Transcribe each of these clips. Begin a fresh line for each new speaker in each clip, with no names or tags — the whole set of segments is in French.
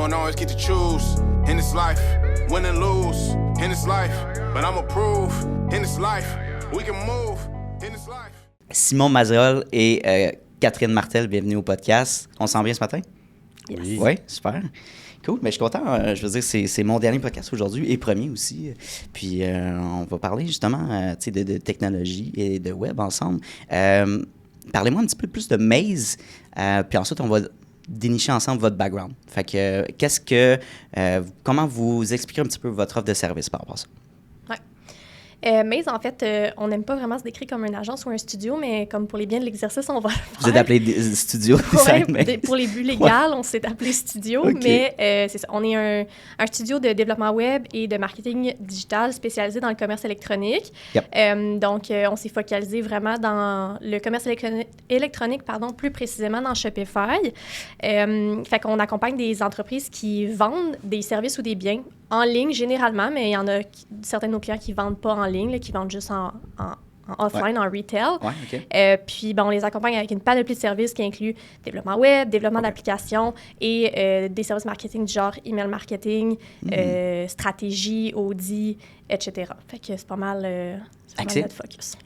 don't always get to choose in this life, win and lose in this life, but I'ma prove in this life, we can move in this life.
Simon Mazerolle et Catherine Martel, bienvenue au podcast. On se sent bien ce matin?
Yes.
Oui, super. Cool, mais je suis content. Je veux dire, c'est mon dernier podcast aujourd'hui et premier aussi. Puis on va parler justement de technologie et de web ensemble. Parlez-moi un petit peu plus de Maze, puis ensuite on va dénicher ensemble votre background. Fait que, comment vous expliquez un petit peu votre offre de service par rapport à ça?
Maze, en fait, on n'aime pas vraiment se décrire comme une agence ou un studio, mais comme pour les biens de l'exercice, on va le faire.
Vous êtes appelé studio design Maze.
Pour les buts légaux, on s'est appelé studio,
Okay.
mais c'est ça. On est un studio de développement web et de marketing digital spécialisé dans le commerce électronique.
Yep.
Donc, on s'est focalisé vraiment dans le commerce électronique, plus précisément dans Shopify. Fait qu'on accompagne des entreprises qui vendent des services ou des biens en ligne généralement, mais il y en a certains de nos clients qui ne vendent pas en ligne, là, qui vendent juste en offline, en retail.
Ouais, OK.
Puis, on les accompagne avec une panoplie de services qui inclut développement web, développement d'applications et des services marketing du genre email marketing, stratégie, audit, etc. Fait que c'est pas mal notre focus.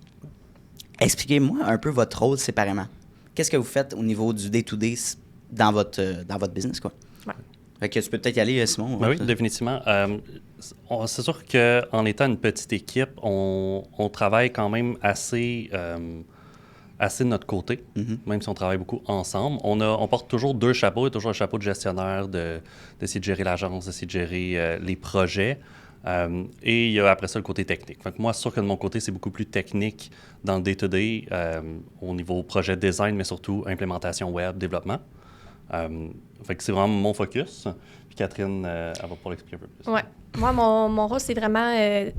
Expliquez-moi un peu votre rôle séparément. Qu'est-ce que vous faites au niveau du day-to-day dans votre business, quoi?
Ouais.
Fait que tu peux peut-être y aller, Simon.
Oui, définitivement. C'est sûr qu'en étant une petite équipe, on travaille quand même assez de notre côté, même si on travaille beaucoup ensemble. On porte toujours deux chapeaux. Il y a toujours un chapeau de gestionnaire, d'essayer de gérer l'agence, d'essayer de gérer les projets. Et il y a après ça le côté technique. Fait que moi, c'est sûr que de mon côté, c'est beaucoup plus technique dans le day-to-day, au niveau projet design, mais surtout implémentation web, développement. Fait que c'est vraiment mon focus. Puis Catherine, elle va pouvoir l'expliquer un peu plus.
Oui. Moi, mon rôle, c'est vraiment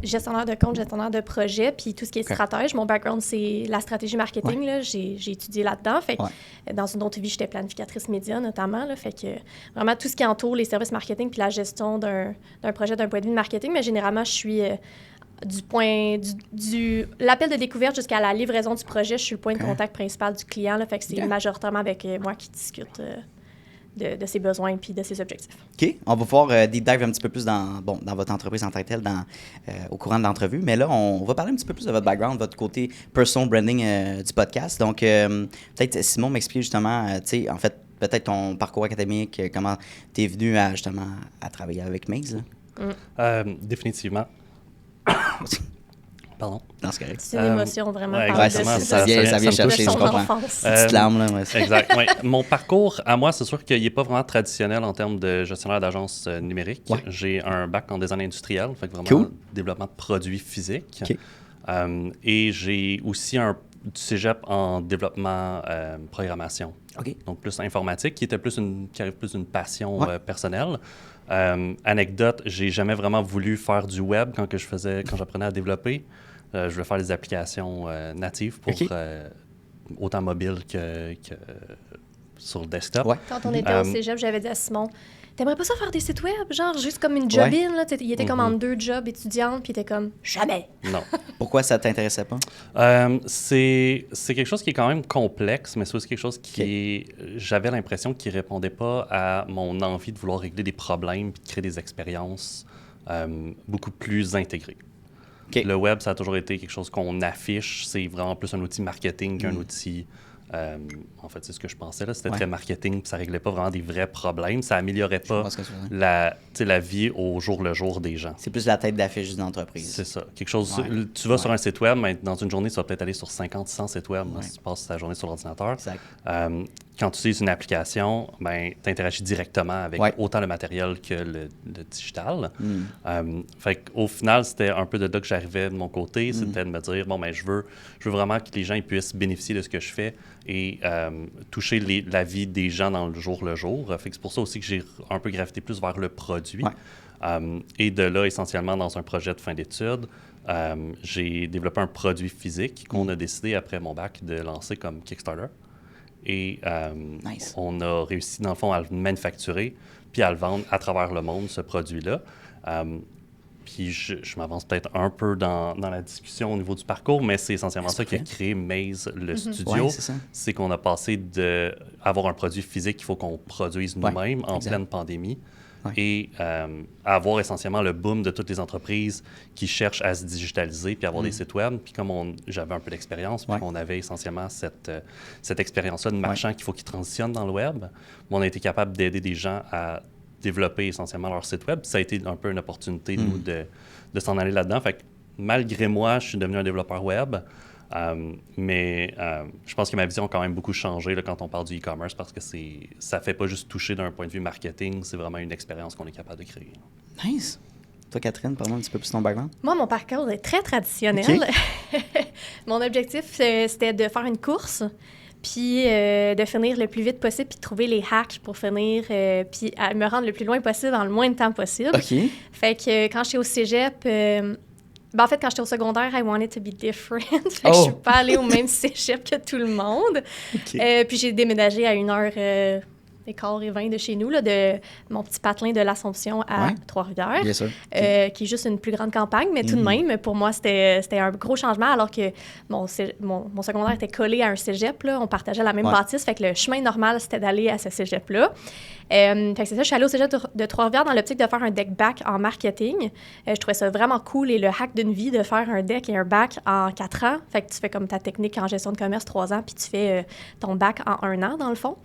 gestionnaire de compte, gestionnaire de projet, puis tout ce qui est stratège. Mon background, c'est la stratégie marketing.
Ouais.
Là. J'ai étudié là-dedans. Fait que, dans une autre vie, j'étais planificatrice média, notamment. Là. Fait que vraiment, tout ce qui entoure les services marketing puis la gestion d'un projet d'un point de vue de marketing. Mais généralement, je suis... du l'appel de découverte jusqu'à la livraison du projet, je suis le point de contact principal du client. Là, fait que c'est majoritairement avec moi qui discute de ses besoins puis de ses objectifs.
OK. On va pouvoir deep dive un petit peu plus dans votre entreprise en tant que telle au courant de l'entrevue. Mais là, on va parler un petit peu plus de votre background, votre côté personal branding du podcast. Donc, peut-être, Simon, m'explique justement, en fait, peut-être ton parcours académique, comment tu es venu à travailler avec Maze.
Définitivement. Pardon?
Non, c'est correct.
C'est une émotion vraiment.
Ça vient chercher, je comprends. Petite larme, là. Ouais.
Exact. Ouais. Mon parcours, à moi, c'est sûr qu'il n'est pas vraiment traditionnel en termes de gestionnaire d'agence numérique. Ouais. J'ai un bac en design industriel, fait que vraiment développement de produits physiques. Okay. Et j'ai aussi du cégep en développement programmation. Okay. Donc plus informatique, qui arrive plus d'une passion personnelle. Anecdote, j'ai jamais vraiment voulu faire du web quand j'apprenais à développer. Je voulais faire des applications natives pour autant mobile que sur le desktop.
Ouais. Quand on était au cégep, j'avais dit à Simon, t'aimerais pas ça faire des sites web? Genre juste comme une job-in, là? Il était comme en 2 jobs étudiantes, puis il était comme jamais.
Non.
Pourquoi ça t'intéressait pas?
C'est quelque chose qui est quand même complexe, mais c'est aussi quelque chose j'avais l'impression qu'il répondait pas à mon envie de vouloir régler des problèmes puis de créer des expériences beaucoup plus intégrées. Okay. Le web, ça a toujours été quelque chose qu'on affiche. C'est vraiment plus un outil marketing qu'un outil... en fait, c'est ce que je pensais. Là. C'était très marketing, puis ça réglait pas vraiment des vrais problèmes. Ça améliorait pas la vie au jour le jour des gens.
C'est plus la tête d'affiche d'une entreprise.
C'est ça. Quelque chose. Tu vas sur un site web, mais dans une journée, tu vas peut-être aller sur 50, 100 sites web si tu passes ta journée sur l'ordinateur.
Exact.
Quand tu utilises une application, tu interagis directement avec autant le matériel que le digital. Fait qu'au final, c'était un peu de là que j'arrivais de mon côté. C'était de me dire, je veux vraiment que les gens ils puissent bénéficier de ce que je fais et toucher la vie des gens dans le jour. Fait que c'est pour ça aussi que j'ai un peu gravité plus vers le produit. Et de là, essentiellement, dans un projet de fin d'études, j'ai développé un produit physique qu'on a décidé, après mon bac, de lancer comme Kickstarter. Et on a réussi, dans le fond, à le manufacturer puis à le vendre à travers le monde, ce produit-là. Puis je m'avance peut-être un peu dans la discussion au niveau du parcours, mais c'est essentiellement ça qui a créé Maze, le studio. C'est qu'on a passé d'avoir un produit physique qu'il faut qu'on produise nous-mêmes en pleine pandémie et avoir essentiellement le boom de toutes les entreprises qui cherchent à se digitaliser puis avoir des sites web. Puis comme j'avais un peu d'expérience, puis on avait essentiellement cette expérience-là de marchand qu'il faut qu'ils transitionnent dans le web, on a été capable d'aider des gens à développer essentiellement leur site web. Ça a été un peu une opportunité, nous, de s'en aller là-dedans. Fait que malgré moi, je suis devenu un développeur web. Mais je pense que ma vision a quand même beaucoup changé là, quand on parle du e-commerce parce que ça ne fait pas juste toucher d'un point de vue marketing, c'est vraiment une expérience qu'on est capable de créer.
Nice! Toi, Catherine, parle-moi un petit peu plus de ton background.
Moi, mon parcours est très traditionnel. Okay. Mon objectif, c'était de faire une course, puis de finir le plus vite possible, puis de trouver les hacks pour finir, puis me rendre le plus loin possible dans le moins de temps possible.
OK.
Fait que quand j'étais au cégep... en fait, quand j'étais au secondaire, I wanted to be different. Fait que je suis pas allée au même cégep que tout le monde. Okay. Puis j'ai déménagé à 1h15 de chez nous, là, de mon petit patelin de l'Assomption à Trois-Rivières,
Bien sûr.
qui est juste une plus grande campagne. Mais tout de même, pour moi, c'était un gros changement, alors que mon secondaire était collé à un cégep. Là. On partageait la même bâtisse. Fait que le chemin normal, c'était d'aller à ce cégep-là. Fait que c'est ça, je suis allée au cégep de Trois-Rivières dans l'optique de faire un deck back en marketing. Je trouvais ça vraiment cool et le hack d'une vie de faire un deck et un back en 4 ans. Fait que tu fais comme ta technique en gestion de commerce 3 ans, puis tu fais ton back en 1 an, dans le fond.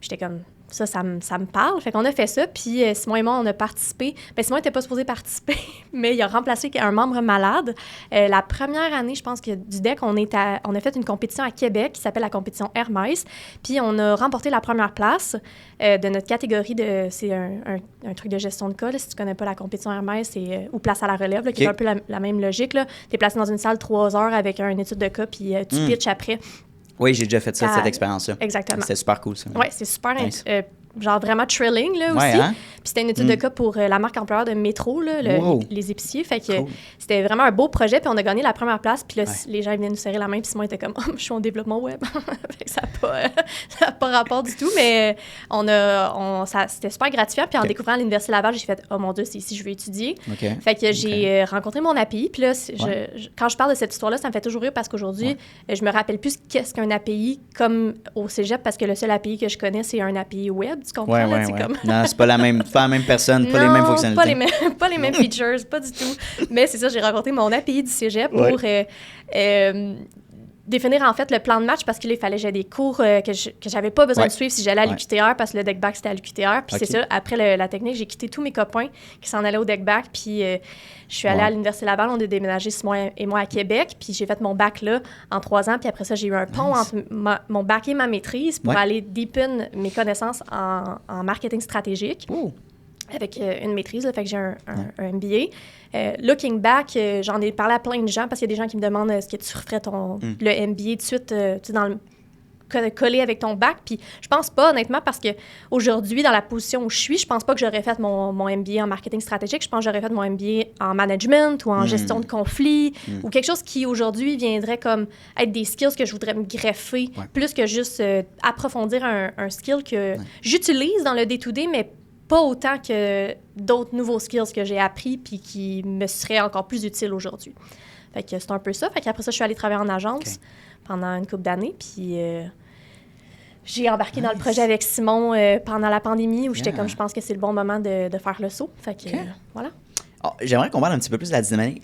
J'étais comme... Ça me parle. Fait qu'on a fait ça, puis Simon et moi, on a participé. Bien, Simon n'était pas supposé participer, mais il a remplacé un membre malade. La première année, je pense que du deck, on a fait une compétition à Québec qui s'appelle la compétition Hermès, puis on a remporté la première place de notre catégorie c'est un truc de gestion de cas, là, si tu connais pas la compétition Hermès, c'est ou place à la relève, là, qui est un peu la même logique. Tu es placé dans une salle 3 heures avec une étude de cas, puis tu pitches après.
Oui, j'ai déjà fait ça, cette expérience-là.
Exactement.
C'était super cool, ça.
Oui, c'est super
nice.
Genre vraiment thrilling, là, aussi.
Hein?
Puis c'était une étude de cas pour la marque employeur de métro, là, les épiciers. Fait que c'était vraiment un beau projet, puis on a gagné la première place. Puis là, les gens venaient nous serrer la main, puis Simon était comme « Oh, je suis en développement web. » Fait que ça n'a pas rapport du tout, mais c'était super gratifiant. Puis en découvrant à l'Université Laval, j'ai fait « Oh mon Dieu, c'est ici que je veux étudier. » Fait que j'ai rencontré mon API. Puis là, quand je parle de cette histoire-là, ça me fait toujours rire parce qu'aujourd'hui, je me rappelle plus qu'est-ce qu'un API comme au cégep, parce que le seul API que je connais, c'est un API web. Tu comprends? Comme...
Non, c'est pas la même personne, pas les mêmes fonctionnalités.
Pas les mêmes features, pas du tout. Mais c'est ça, j'ai rencontré mon API du cégep pour définir en fait le plan de match parce qu'il fallait que j'aie des cours que j'avais pas besoin de suivre si j'allais à l'UQTR parce que le deck back c'était à l'UQTR. Puis c'est ça, après la technique, j'ai quitté tous mes copains qui s'en allaient au deck back. Puis je suis allée à l'Université Laval, on a déménagé Simon et moi à Québec. Puis j'ai fait mon bac là en 3 ans. Puis après ça, j'ai eu un pont entre mon bac et ma maîtrise pour aller deepen mes connaissances en marketing stratégique. Avec une maîtrise, là, fait que j'ai un MBA. Looking back, j'en ai parlé à plein de gens parce qu'il y a des gens qui me demandent est-ce que tu referais le MBA tout de suite collé avec ton bac. Puis je pense pas, honnêtement, parce qu'aujourd'hui, dans la position où je suis, je pense pas que j'aurais fait mon MBA en marketing stratégique. Je pense que j'aurais fait mon MBA en management ou en gestion de conflits ou quelque chose qui, aujourd'hui, viendrait comme être des skills que je voudrais me greffer plus que juste approfondir un skill que j'utilise dans le day-to-day, mais pas autant que d'autres nouveaux skills que j'ai appris puis qui me seraient encore plus utiles aujourd'hui. Fait que c'est un peu ça. Fait qu'après ça, je suis allée travailler en agence pendant une couple d'années. Puis j'ai embarqué dans le projet avec Simon pendant la pandémie où j'étais comme, je pense que c'est le bon moment de faire le saut. Fait que voilà.
Oh, j'aimerais qu'on parle un petit peu plus de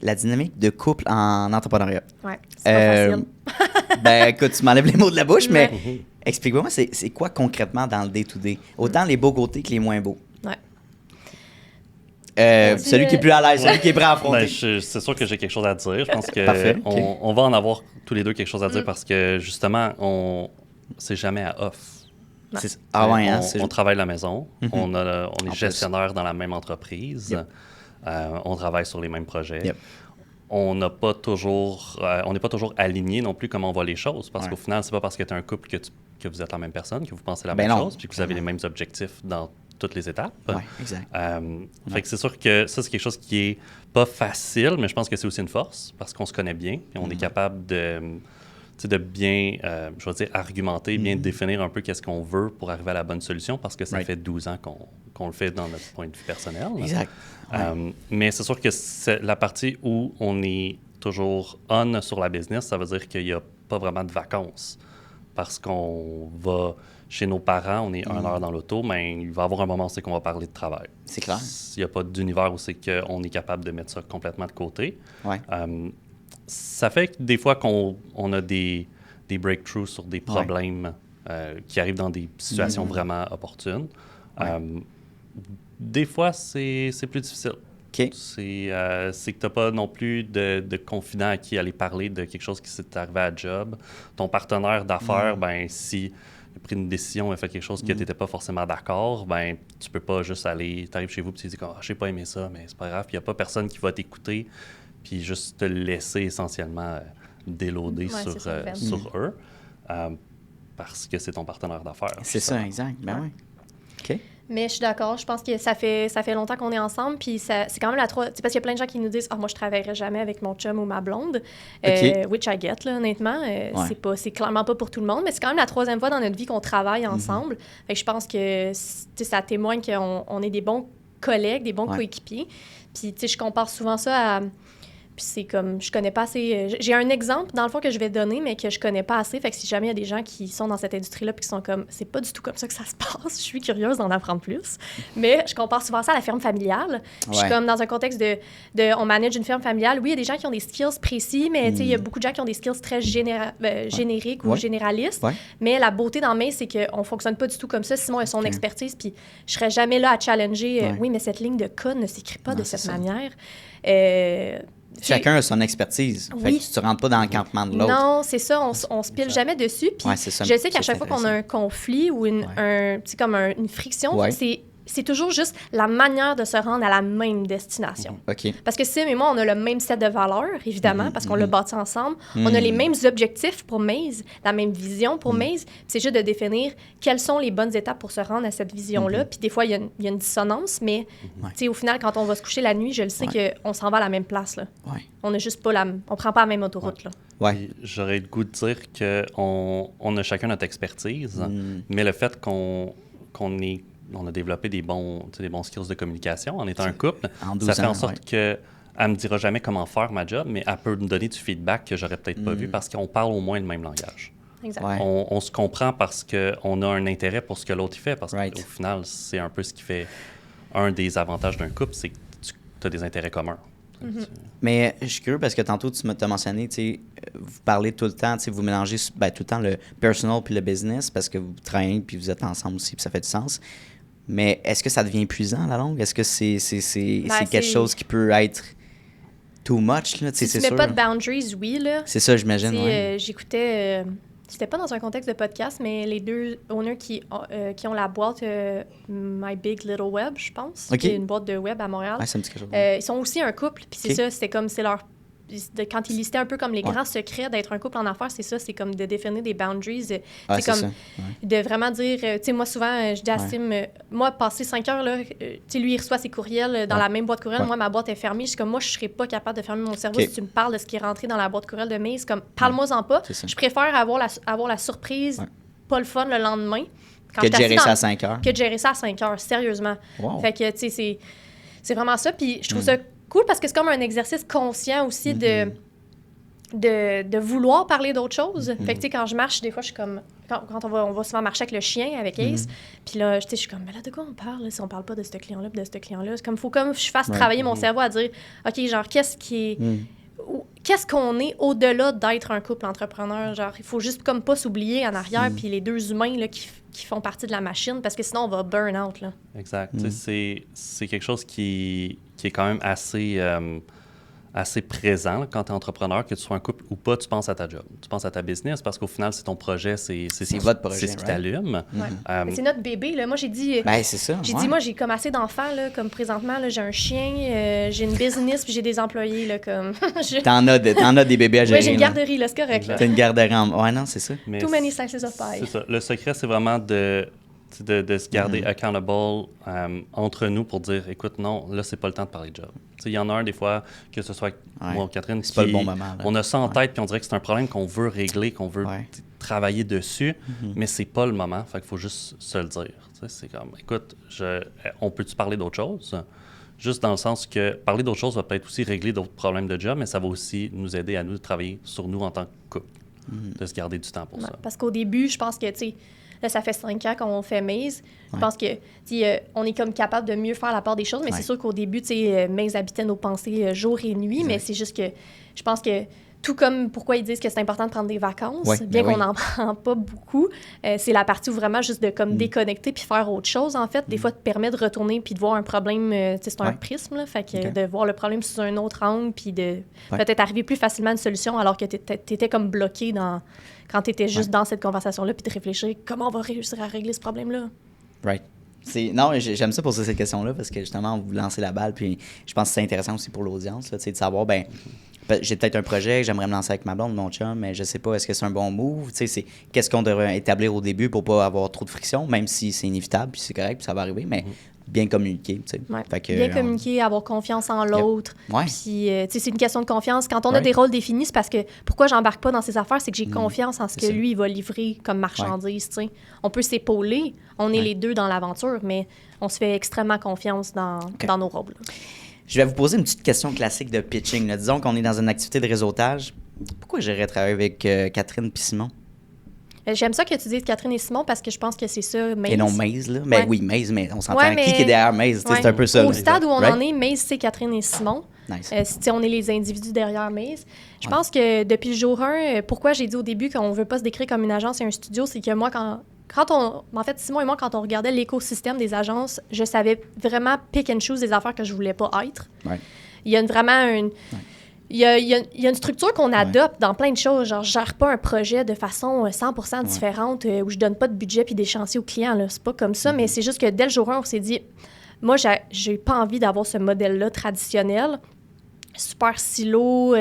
la dynamique de couple en entrepreneuriat.
Ouais, c'est pas facile.
Ben écoute, tu m'enlèves les mots de la bouche, mais explique-moi, c'est quoi concrètement dans le day-to-day? Autant les beaux côtés que les moins beaux. Celui qui est plus à l'aise, celui qui est prêt à affronter.
C'est sûr que j'ai quelque chose à dire. Je pense qu'on va en avoir tous les deux quelque chose à dire parce que justement, c'est jamais à off. On travaille à la maison, on est gestionnaire dans la même entreprise, on travaille sur les mêmes projets. On n'est pas toujours aligné non plus comment on voit les choses parce qu'au final, c'est pas parce que tu es un couple que vous êtes la même personne, que vous pensez la même chose, puis que vous avez les mêmes objectifs dans toutes les étapes.
Oui, exact.
Fait que c'est sûr que ça, c'est quelque chose qui est pas facile, mais je pense que c'est aussi une force parce qu'on se connaît bien et on est capable de bien, je vais dire, argumenter, bien définir un peu qu'est-ce qu'on veut pour arriver à la bonne solution parce que ça fait 12 ans qu'on le fait dans notre point de vue personnel.
Exact.
Mais c'est sûr que c'est la partie où on est toujours on sur la business, ça veut dire qu'il n'y a pas vraiment de vacances. parce qu'on va chez nos parents, on est 1 heure dans l'auto, mais il va y avoir un moment où c'est qu'on va parler de travail.
C'est clair.
Il n'y a pas d'univers où c'est qu'on est capable de mettre ça complètement de côté.
Ouais.
Ça fait que des fois qu'on a des breakthroughs sur des problèmes qui arrivent dans des situations vraiment opportunes. Des fois, c'est plus difficile.
OK.
C'est que tu n'as pas non plus de confident à qui aller parler de quelque chose qui s'est arrivé à job. Ton partenaire d'affaires, ben si il a pris une décision, il a fait quelque chose que tu n'étais pas forcément d'accord, ben tu peux pas juste aller, tu arrives chez vous et tu te dis « j'ai pas aimé ça, mais c'est pas grave ». Il n'y a pas personne qui va t'écouter puis juste te laisser essentiellement déloader sur eux parce que c'est ton partenaire d'affaires.
C'est ça, exact. Ben oui. OK.
Mais je suis d'accord. Je pense que ça fait longtemps qu'on est ensemble. Puis c'est quand même la troisième. Parce qu'il y a plein de gens qui nous disent moi, je travaillerai jamais avec mon chum ou ma blonde. Which I get, là, honnêtement. C'est clairement pas pour tout le monde. Mais c'est quand même la troisième fois dans notre vie qu'on travaille ensemble. Fait que je pense que ça témoigne qu'on est des bons collègues, des bons coéquipiers. Puis, je compare souvent ça à. Puis c'est comme, je connais pas assez... J'ai un exemple, dans le fond, que je vais donner, mais que je connais pas assez. Fait que si jamais il y a des gens qui sont dans cette industrie-là puis qui sont comme, c'est pas du tout comme ça que ça se passe, je suis curieuse d'en apprendre plus. Mais je compare souvent ça à la ferme familiale. Je suis comme dans un contexte on manage une ferme familiale. Oui, il y a des gens qui ont des skills précis, mais il y a beaucoup de gens qui ont des skills très génériques ou généralistes. Mais la beauté dans Maze, c'est qu'on fonctionne pas du tout comme ça. Simon a son expertise, puis je serais jamais là à challenger. Oui, mais cette ligne de code ne s'écrit pas de cette manière.
Chacun a son expertise. Fait que tu ne rentres pas dans le campement de l'autre.
Non, c'est ça. On se pile jamais dessus. Puis je sais qu'à chaque fois qu'on a un conflit ou une friction, c'est toujours juste la manière de se rendre à la même destination.
OK.
Parce que Sim et moi, on a le même set de valeurs, évidemment, parce qu'on l'a bâti ensemble. On a les mêmes objectifs pour Maze, la même vision pour Maze. C'est juste de définir quelles sont les bonnes étapes pour se rendre à cette vision-là. Puis des fois, il y a une dissonance, mais au final, quand on va se coucher la nuit, je le sais qu'on s'en va à la même place. Là. On n'a juste pas on prend pas la même autoroute. Là.
J'aurais le goût de dire qu'on a chacun notre expertise, mais le fait qu'on a développé des bons skills de communication en étant un couple. Ça fait en sorte qu'elle ne me dira jamais comment faire ma job, mais elle peut me donner du feedback que j'aurais peut-être pas vu parce qu'on parle au moins le même langage.
Exact.
On se comprend parce qu'on a un intérêt pour ce que l'autre fait, parce qu'au final, c'est un peu ce qui fait un des avantages d'un couple, c'est que tu as des intérêts communs.
Mais je suis curieux parce que tantôt, tu m'as mentionné, vous parlez tout le temps, vous mélangez tout le temps le personal puis le business parce que vous travaillez puis vous êtes ensemble aussi puis ça fait du sens. Mais est-ce que ça devient épuisant à la longue? Est-ce que c'est quelque chose qui peut être too much? Là?
Si tu mets pas de boundaries, oui. Là.
C'est ça, j'imagine.
J'écoutais... c'était pas dans un contexte de podcast, mais les deux owners qui ont la boîte My Big Little Web, je pense. Qui est une boîte de web à Montréal.
Ça me dit quelque chose.
Ils sont aussi un couple. Puis c'est ça, c'était comme... c'est leur quand ils listaient un peu comme les grands secrets d'être un couple en affaires, c'est ça, c'est comme de définir des boundaries. C'est comme de vraiment dire, tu sais, moi souvent, je dis à Sim, moi, passer 5 heures, là, tu sais, lui, il reçoit ses courriels dans la même boîte courriel, moi, ma boîte est fermée. Je suis comme, moi, je serais pas capable de fermer mon cerveau si tu me parles de ce qui est rentré dans la boîte courriel de Maze. Comme, parle-moi-en pas. Je préfère avoir la surprise, pas le fun le lendemain.
Que de gérer ça à 5 heures.
Que de gérer ça à 5 heures, sérieusement. Fait que, tu sais, c'est vraiment ça. Puis je trouve ça cool parce que c'est comme un exercice conscient aussi de vouloir parler d'autre chose. Fait que, tu sais, quand je marche, des fois, je suis comme... Quand on va souvent marcher avec le chien, avec Ace, puis là, tu sais, je suis comme, mais là, de quoi on parle, là, si on parle pas de ce client-là puis de ce client-là? C'est comme, faut comme je fasse travailler mon cerveau à dire, OK, genre, qu'est-ce qu'on est au-delà d'être un couple entrepreneur? Genre, il faut juste comme pas s'oublier en arrière, puis les deux humains, là, qui font partie de la machine, parce que sinon, on va burn out, là.
Exact. C'est quelque chose qui est quand même assez présent là, quand tu es entrepreneur, que tu sois un couple ou pas, tu penses à ta job. Tu penses à ta business parce qu'au final, c'est ton projet, c'est
votre projet,
c'est ce qui t'allume.
Mais c'est notre bébé. Là. Moi, j'ai dit...
c'est ça.
J'ai dit, moi, j'ai comme assez d'enfants, là, comme présentement. Là, j'ai un chien, j'ai une business, puis j'ai des employés. Là, comme
T'en as des bébés à gérer.
Oui, j'ai une garderie, là, c'est correct.
T'as une garderie en... Ouais, non, c'est ça.
Too many slices of pie.
C'est ça. Le secret, c'est vraiment de se garder accountable entre nous pour dire, écoute, non, là, c'est pas le temps de parler de job. Il y en a un, des fois, que ce soit moi ou Catherine,
c'est pas le bon moment. Là.
On a ça en tête, puis on dirait que c'est un problème qu'on veut régler, qu'on veut travailler dessus, mais c'est pas le moment. Fait qu'il faut juste se le dire. C'est comme, écoute, on peut-tu parler d'autre chose? Juste dans le sens que parler d'autre chose va peut-être aussi régler d'autres problèmes de job, mais ça va aussi nous aider à nous travailler sur nous en tant que couple. de se garder du temps pour ça.
Parce qu'au début, je pense que, tu sais, là, ça fait 5 ans qu'on fait Maze. Je pense que, on est comme capable de mieux faire la part des choses, mais c'est sûr qu'au début, tu sais, Maze habitait nos pensées jour et nuit, mais c'est juste que je pense que tout comme pourquoi ils disent que c'est important de prendre des vacances, bien qu'on n'en prend pas beaucoup, c'est la partie où vraiment juste de comme déconnecter puis faire autre chose, en fait. Des fois, te permet de retourner puis de voir un problème, tu sais, c'est un prisme, là, fait que de voir le problème sous un autre angle puis de peut-être arriver plus facilement à une solution alors que t'étais comme bloqué quand t'étais juste dans cette conversation-là puis de réfléchir comment on va réussir à régler ce problème-là.
Right. Non, j'aime ça poser cette question-là parce que justement, vous lancez la balle, puis je pense que c'est intéressant aussi pour l'audience, là, de savoir, j'ai peut-être un projet, j'aimerais me lancer avec ma blonde, mon chum, mais je sais pas, est-ce que c'est un bon move? C'est qu'est-ce qu'on devrait établir au début pour pas avoir trop de friction, même si c'est inévitable, puis c'est correct, puis ça va arriver, mais bien communiquer, tu sais.
Bien communiquer, avoir confiance en l'autre. Puis, tu sais, c'est une question de confiance. Quand on a des rôles définis, c'est parce que pourquoi j'embarque pas dans ces affaires, c'est que j'ai confiance en ce que lui, il va livrer comme marchandise, tu sais. On peut s'épauler, on est les deux dans l'aventure, mais on se fait extrêmement confiance dans nos rôles.
Je vais vous poser une petite question classique de pitching. Là. Disons qu'on est dans une activité de réseautage. Pourquoi j'irais travailler avec Catherine puis Simon?
J'aime ça que tu dises Catherine et Simon parce que je pense que c'est ça, Maze.
Et non Maze, là. Mais oui, Maze, mais on s'entend. Qui est derrière Maze? C'est un peu ça.
Au stade où on en est, Maze, c'est Catherine et Simon.
Nice.
On est les individus derrière Maze. Je pense que depuis le jour 1, pourquoi j'ai dit au début qu'on ne veut pas se décrire comme une agence et un studio, c'est que moi, en fait, Simon et moi, quand on regardait l'écosystème des agences, je savais vraiment pick and choose des affaires que je voulais pas être.
Ouais.
Il y a vraiment une... Il y a une structure qu'on adopte dans plein de choses. Genre, je gère pas un projet de façon 100% différente où je donne pas de budget puis des chantiers aux clients. Là. C'est pas comme ça, mais c'est juste que dès le jour 1, on s'est dit, moi, j'ai pas envie d'avoir ce modèle-là traditionnel, super silo,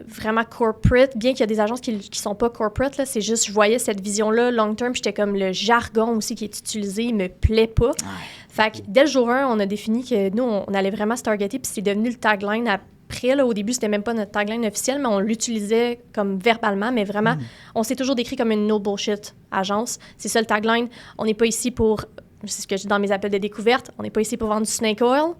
vraiment corporate, bien qu'il y a des agences qui sont pas corporate, là, c'est juste, je voyais cette vision-là long term, j'étais comme le jargon aussi qui est utilisé, il me plaît pas. Fait que dès le jour 1, on a défini que nous, on allait vraiment se targeter, puis c'est devenu le tagline après, là, au début, c'était même pas notre tagline officielle, mais on l'utilisait comme verbalement, mais vraiment, on s'est toujours décrit comme une no bullshit agence. C'est ça le tagline. On n'est pas ici pour... C'est ce que je dis dans mes appels de découverte. On n'est pas ici pour vendre du snake oil.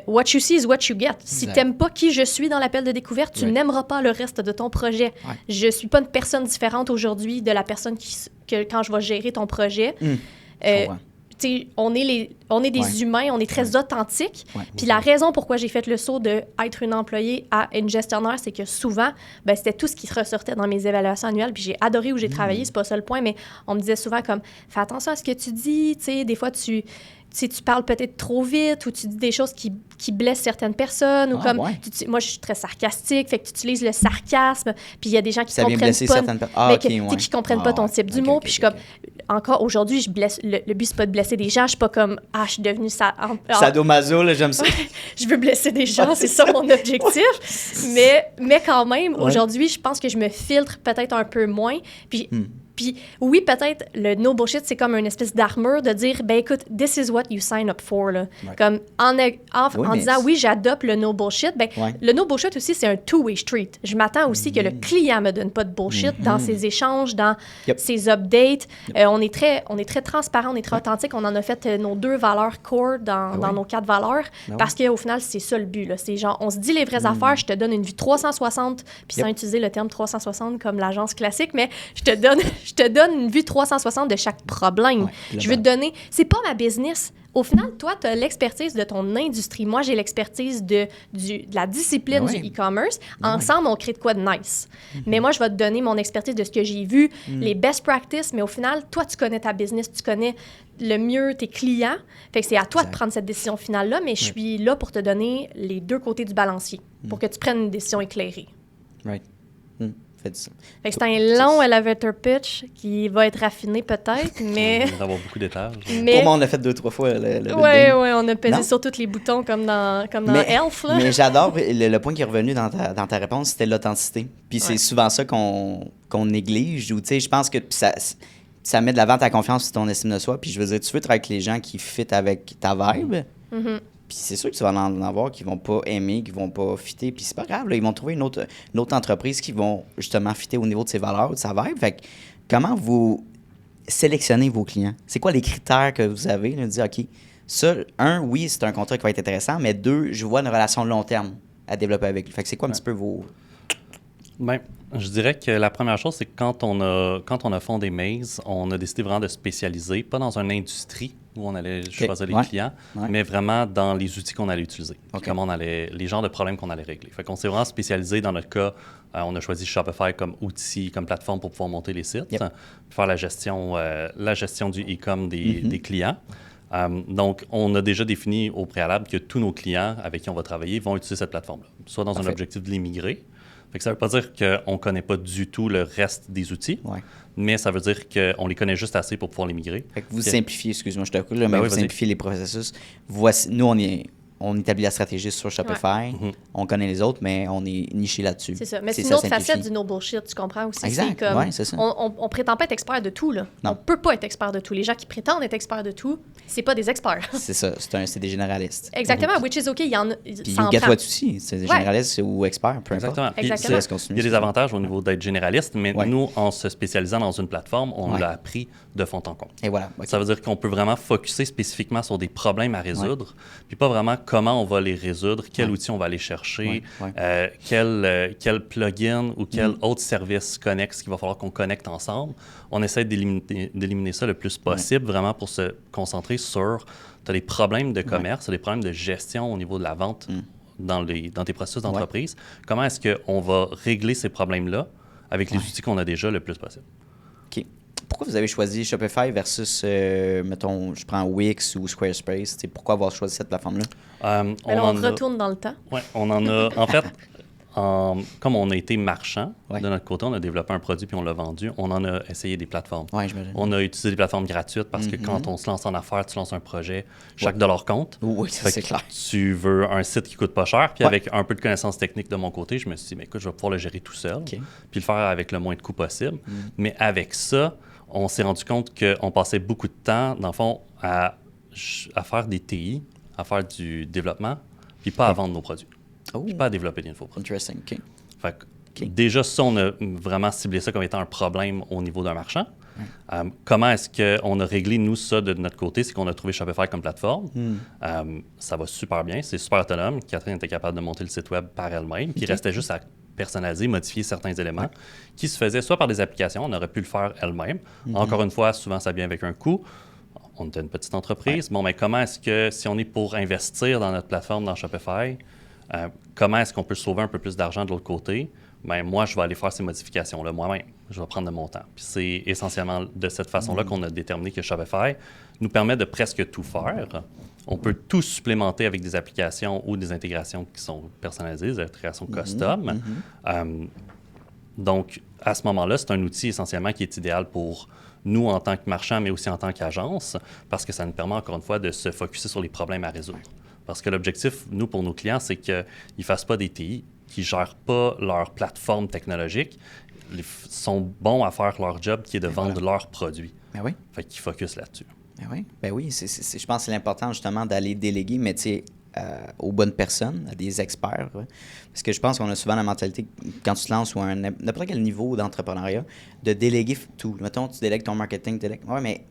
What you see is what you get. Si tu n'aimes pas qui je suis dans l'appel de découverte, tu n'aimeras pas le reste de ton projet. Je ne suis pas une personne différente aujourd'hui de la personne que quand je vais gérer ton projet. On est des humains, on est très authentiques. Puis la raison pourquoi j'ai fait le saut d'être une employée à une gestionnaire, c'est que souvent, c'était tout ce qui ressortait dans mes évaluations annuelles. Puis j'ai adoré où j'ai travaillé, c'est pas ça le point, mais on me disait souvent comme « Fais attention à ce que tu dis, tu sais, des fois tu parles peut-être trop vite ou tu dis des choses qui blessent certaines personnes. Ou comme moi, je suis très sarcastique, fait que tu utilises le sarcasme. Puis il y a des gens qui qui comprennent pas ton type d'humour. Puis je suis comme, encore aujourd'hui, je blesse. Le but, c'est pas de blesser des gens. Je suis pas comme, je suis devenue ça.
Sadomaso, là, j'aime ça.
Je veux blesser des gens, c'est ça mon objectif. Mais quand même, aujourd'hui, je pense que je me filtre peut-être un peu moins. Puis oui, peut-être le no bullshit, c'est comme une espèce d'armure de dire, écoute, this is what you sign up for. Là. Comme en disant, oui, j'adopte le no bullshit. Le no bullshit aussi, c'est un two-way street. Je m'attends aussi que le client me donne pas de bullshit dans ses échanges, dans ses updates. On est très transparent, on est très authentique. On en a fait nos 2 valeurs core dans nos 4 valeurs parce qu'au final, c'est ça le but. Là. C'est genre, on se dit les vraies affaires, je te donne une vue 360, puis sans utiliser le terme 360 comme l'agence classique, mais je te donne une vue 360 de chaque problème. Je veux te donner... C'est pas ma business. Au final, toi, tu as l'expertise de ton industrie. Moi, j'ai l'expertise de la discipline du e-commerce. Ensemble, on crée de quoi de nice. Mais moi, je vais te donner mon expertise de ce que j'ai vu, les best practices. Mais au final, toi, tu connais ta business, tu connais le mieux tes clients. Fait que c'est à toi de prendre cette décision finale-là, mais je suis là pour te donner les 2 côtés du balancier, pour que tu prennes une décision éclairée.
Right.
Fait que c'est un long elevator pitch qui va être raffiné peut-être, mais...
Il va avoir beaucoup d'étages.
Pour moi, on l'a fait 2-3 fois.
Oui, on a pesé sur tous les boutons comme dans Elf. Là.
Mais j'adore, le point qui est revenu dans ta réponse, c'était l'authenticité. Puis c'est souvent ça qu'on néglige. Ou, je pense que ça met de l'avant ta confiance et ton estime de soi. Puis je veux dire, tu veux travailler avec les gens qui fit avec ta vibe. Puis c'est sûr que tu vas en avoir qui vont pas aimer, qui vont pas fitter. Puis c'est pas grave, là, ils vont trouver une autre entreprise qui vont justement fitter au niveau de ses valeurs, de sa vibe. Fait que comment vous sélectionnez vos clients? C'est quoi les critères que vous avez? De dire, OK, ça, oui, c'est un contrat qui va être intéressant, mais 2, je vois une relation long terme à développer avec lui. Fait que c'est quoi un petit peu vos...
Je dirais que la première chose, c'est que quand on a fondé Maze, on a décidé vraiment de spécialiser, pas dans une industrie où on allait choisir les clients, mais vraiment dans les outils qu'on allait utiliser. Comment les genres de problèmes qu'on allait régler. Fait qu'on s'est vraiment spécialisé. Dans notre cas, on a choisi Shopify comme outil, comme plateforme pour pouvoir monter les sites, faire la gestion du e-com des clients. Donc, on a déjà défini au préalable que tous nos clients avec qui on va travailler vont utiliser cette plateforme-là, soit dans un objectif de les migrer. Fait que ça ne veut pas dire qu'on ne connaît pas du tout le reste des outils, mais ça veut dire qu'on les connaît juste assez pour pouvoir les migrer.
Fait que vous simplifiez, excuse-moi, je te coupe, mais vous simplifiez les processus. Voici, nous, on établit la stratégie sur Shopify, on connaît les autres, mais on est niché là-dessus.
C'est ça. Mais c'est une autre facette du no bullshit, tu comprends aussi.
Exact, c'est ça.
On prétend pas être expert de tout, là. Non. On peut pas être expert de tout. Les gens qui prétendent être experts de tout, c'est pas des experts.
C'est ça, c'est des généralistes.
Exactement, which is OK, il y en a...
Puis you get what aussi, c'est des généralistes ou experts, peu importe.
Exactement. Il y a des avantages au niveau d'être généraliste, mais nous, en se spécialisant dans une plateforme, on l'a appris de fond en comble.
Et voilà.
Ça veut dire qu'on peut vraiment focusser spécifiquement sur des problèmes à résoudre, puis pas vraiment comment on va les résoudre, quel outil on va aller chercher, quel plugin ou quel autre service connexe qu'il va falloir qu'on connecte ensemble. On essaie d'éliminer ça le plus possible, vraiment pour se concentrer sur des problèmes de commerce, des problèmes de gestion au niveau de la vente dans tes processus d'entreprise. Comment est-ce qu'on va régler ces problèmes-là avec les outils qu'on a déjà le plus possible?
OK. Pourquoi vous avez choisi Shopify versus, mettons, je prends Wix ou Squarespace? Pourquoi avoir choisi cette plateforme-là?
On retourne dans le temps.
Oui, on en a... En fait, comme on a été marchand, de notre côté, on a développé un produit puis on l'a vendu. On en a essayé des plateformes. On a utilisé des plateformes gratuites parce que quand on se lance en affaires, tu lances un projet, chaque dollar compte.
Oui, ça, c'est clair.
Tu veux un site qui coûte pas cher. Puis avec un peu de connaissances techniques de mon côté, je me suis dit, mais écoute, je vais pouvoir le gérer tout seul puis le faire avec le moins de coûts possible. Mais avec ça, on s'est rendu compte qu'on passait beaucoup de temps, dans le fond, à faire des TI, à faire du développement, puis pas à vendre nos produits. Puis pas à développer des nouveaux produits.
Interesting, OK.
Fait que déjà, ça, on a vraiment ciblé ça comme étant un problème au niveau d'un marchand. Comment est-ce qu'on a réglé, nous, ça de notre côté? C'est qu'on a trouvé Shopify comme plateforme. Ça va super bien, c'est super autonome. Catherine était capable de monter le site web par elle-même, puis il restait juste à personnaliser, modifier certains éléments qui se faisaient soit par des applications, on aurait pu le faire elle-même. Encore une fois, souvent, ça vient avec un coût. On était une petite entreprise. Bon, mais comment est-ce que, si on est pour investir dans notre plateforme, dans Shopify, comment est-ce qu'on peut sauver un peu plus d'argent de l'autre côté? Bien, moi, je vais aller faire ces modifications-là moi-même. Je vais prendre de mon temps. Puis c'est essentiellement de cette façon-là qu'on a déterminé que Shopify nous permet de presque tout faire. On peut tout supplémenter avec des applications ou des intégrations qui sont personnalisées, des intégrations custom. Donc, à ce moment-là, c'est un outil essentiellement qui est idéal pour nous en tant que marchand, mais aussi en tant qu'agence, parce que ça nous permet encore une fois de se focusser sur les problèmes à résoudre. Parce que l'objectif, nous, pour nos clients, c'est qu'ils ne fassent pas des TI, qu'ils ne gèrent pas leur plateforme technologique. Ils sont bons à faire leur job qui est de vendre leurs produits.
Ben oui.
Fait qu'ils focusent là-dessus.
Ben oui, je pense que c'est l'important justement d'aller déléguer, mais tu sais, aux bonnes personnes, à des experts. Parce que je pense qu'on a souvent la mentalité, quand tu te lances ou à n'importe quel niveau d'entrepreneuriat, de déléguer tout. Mettons, tu délègues ton marketing, mais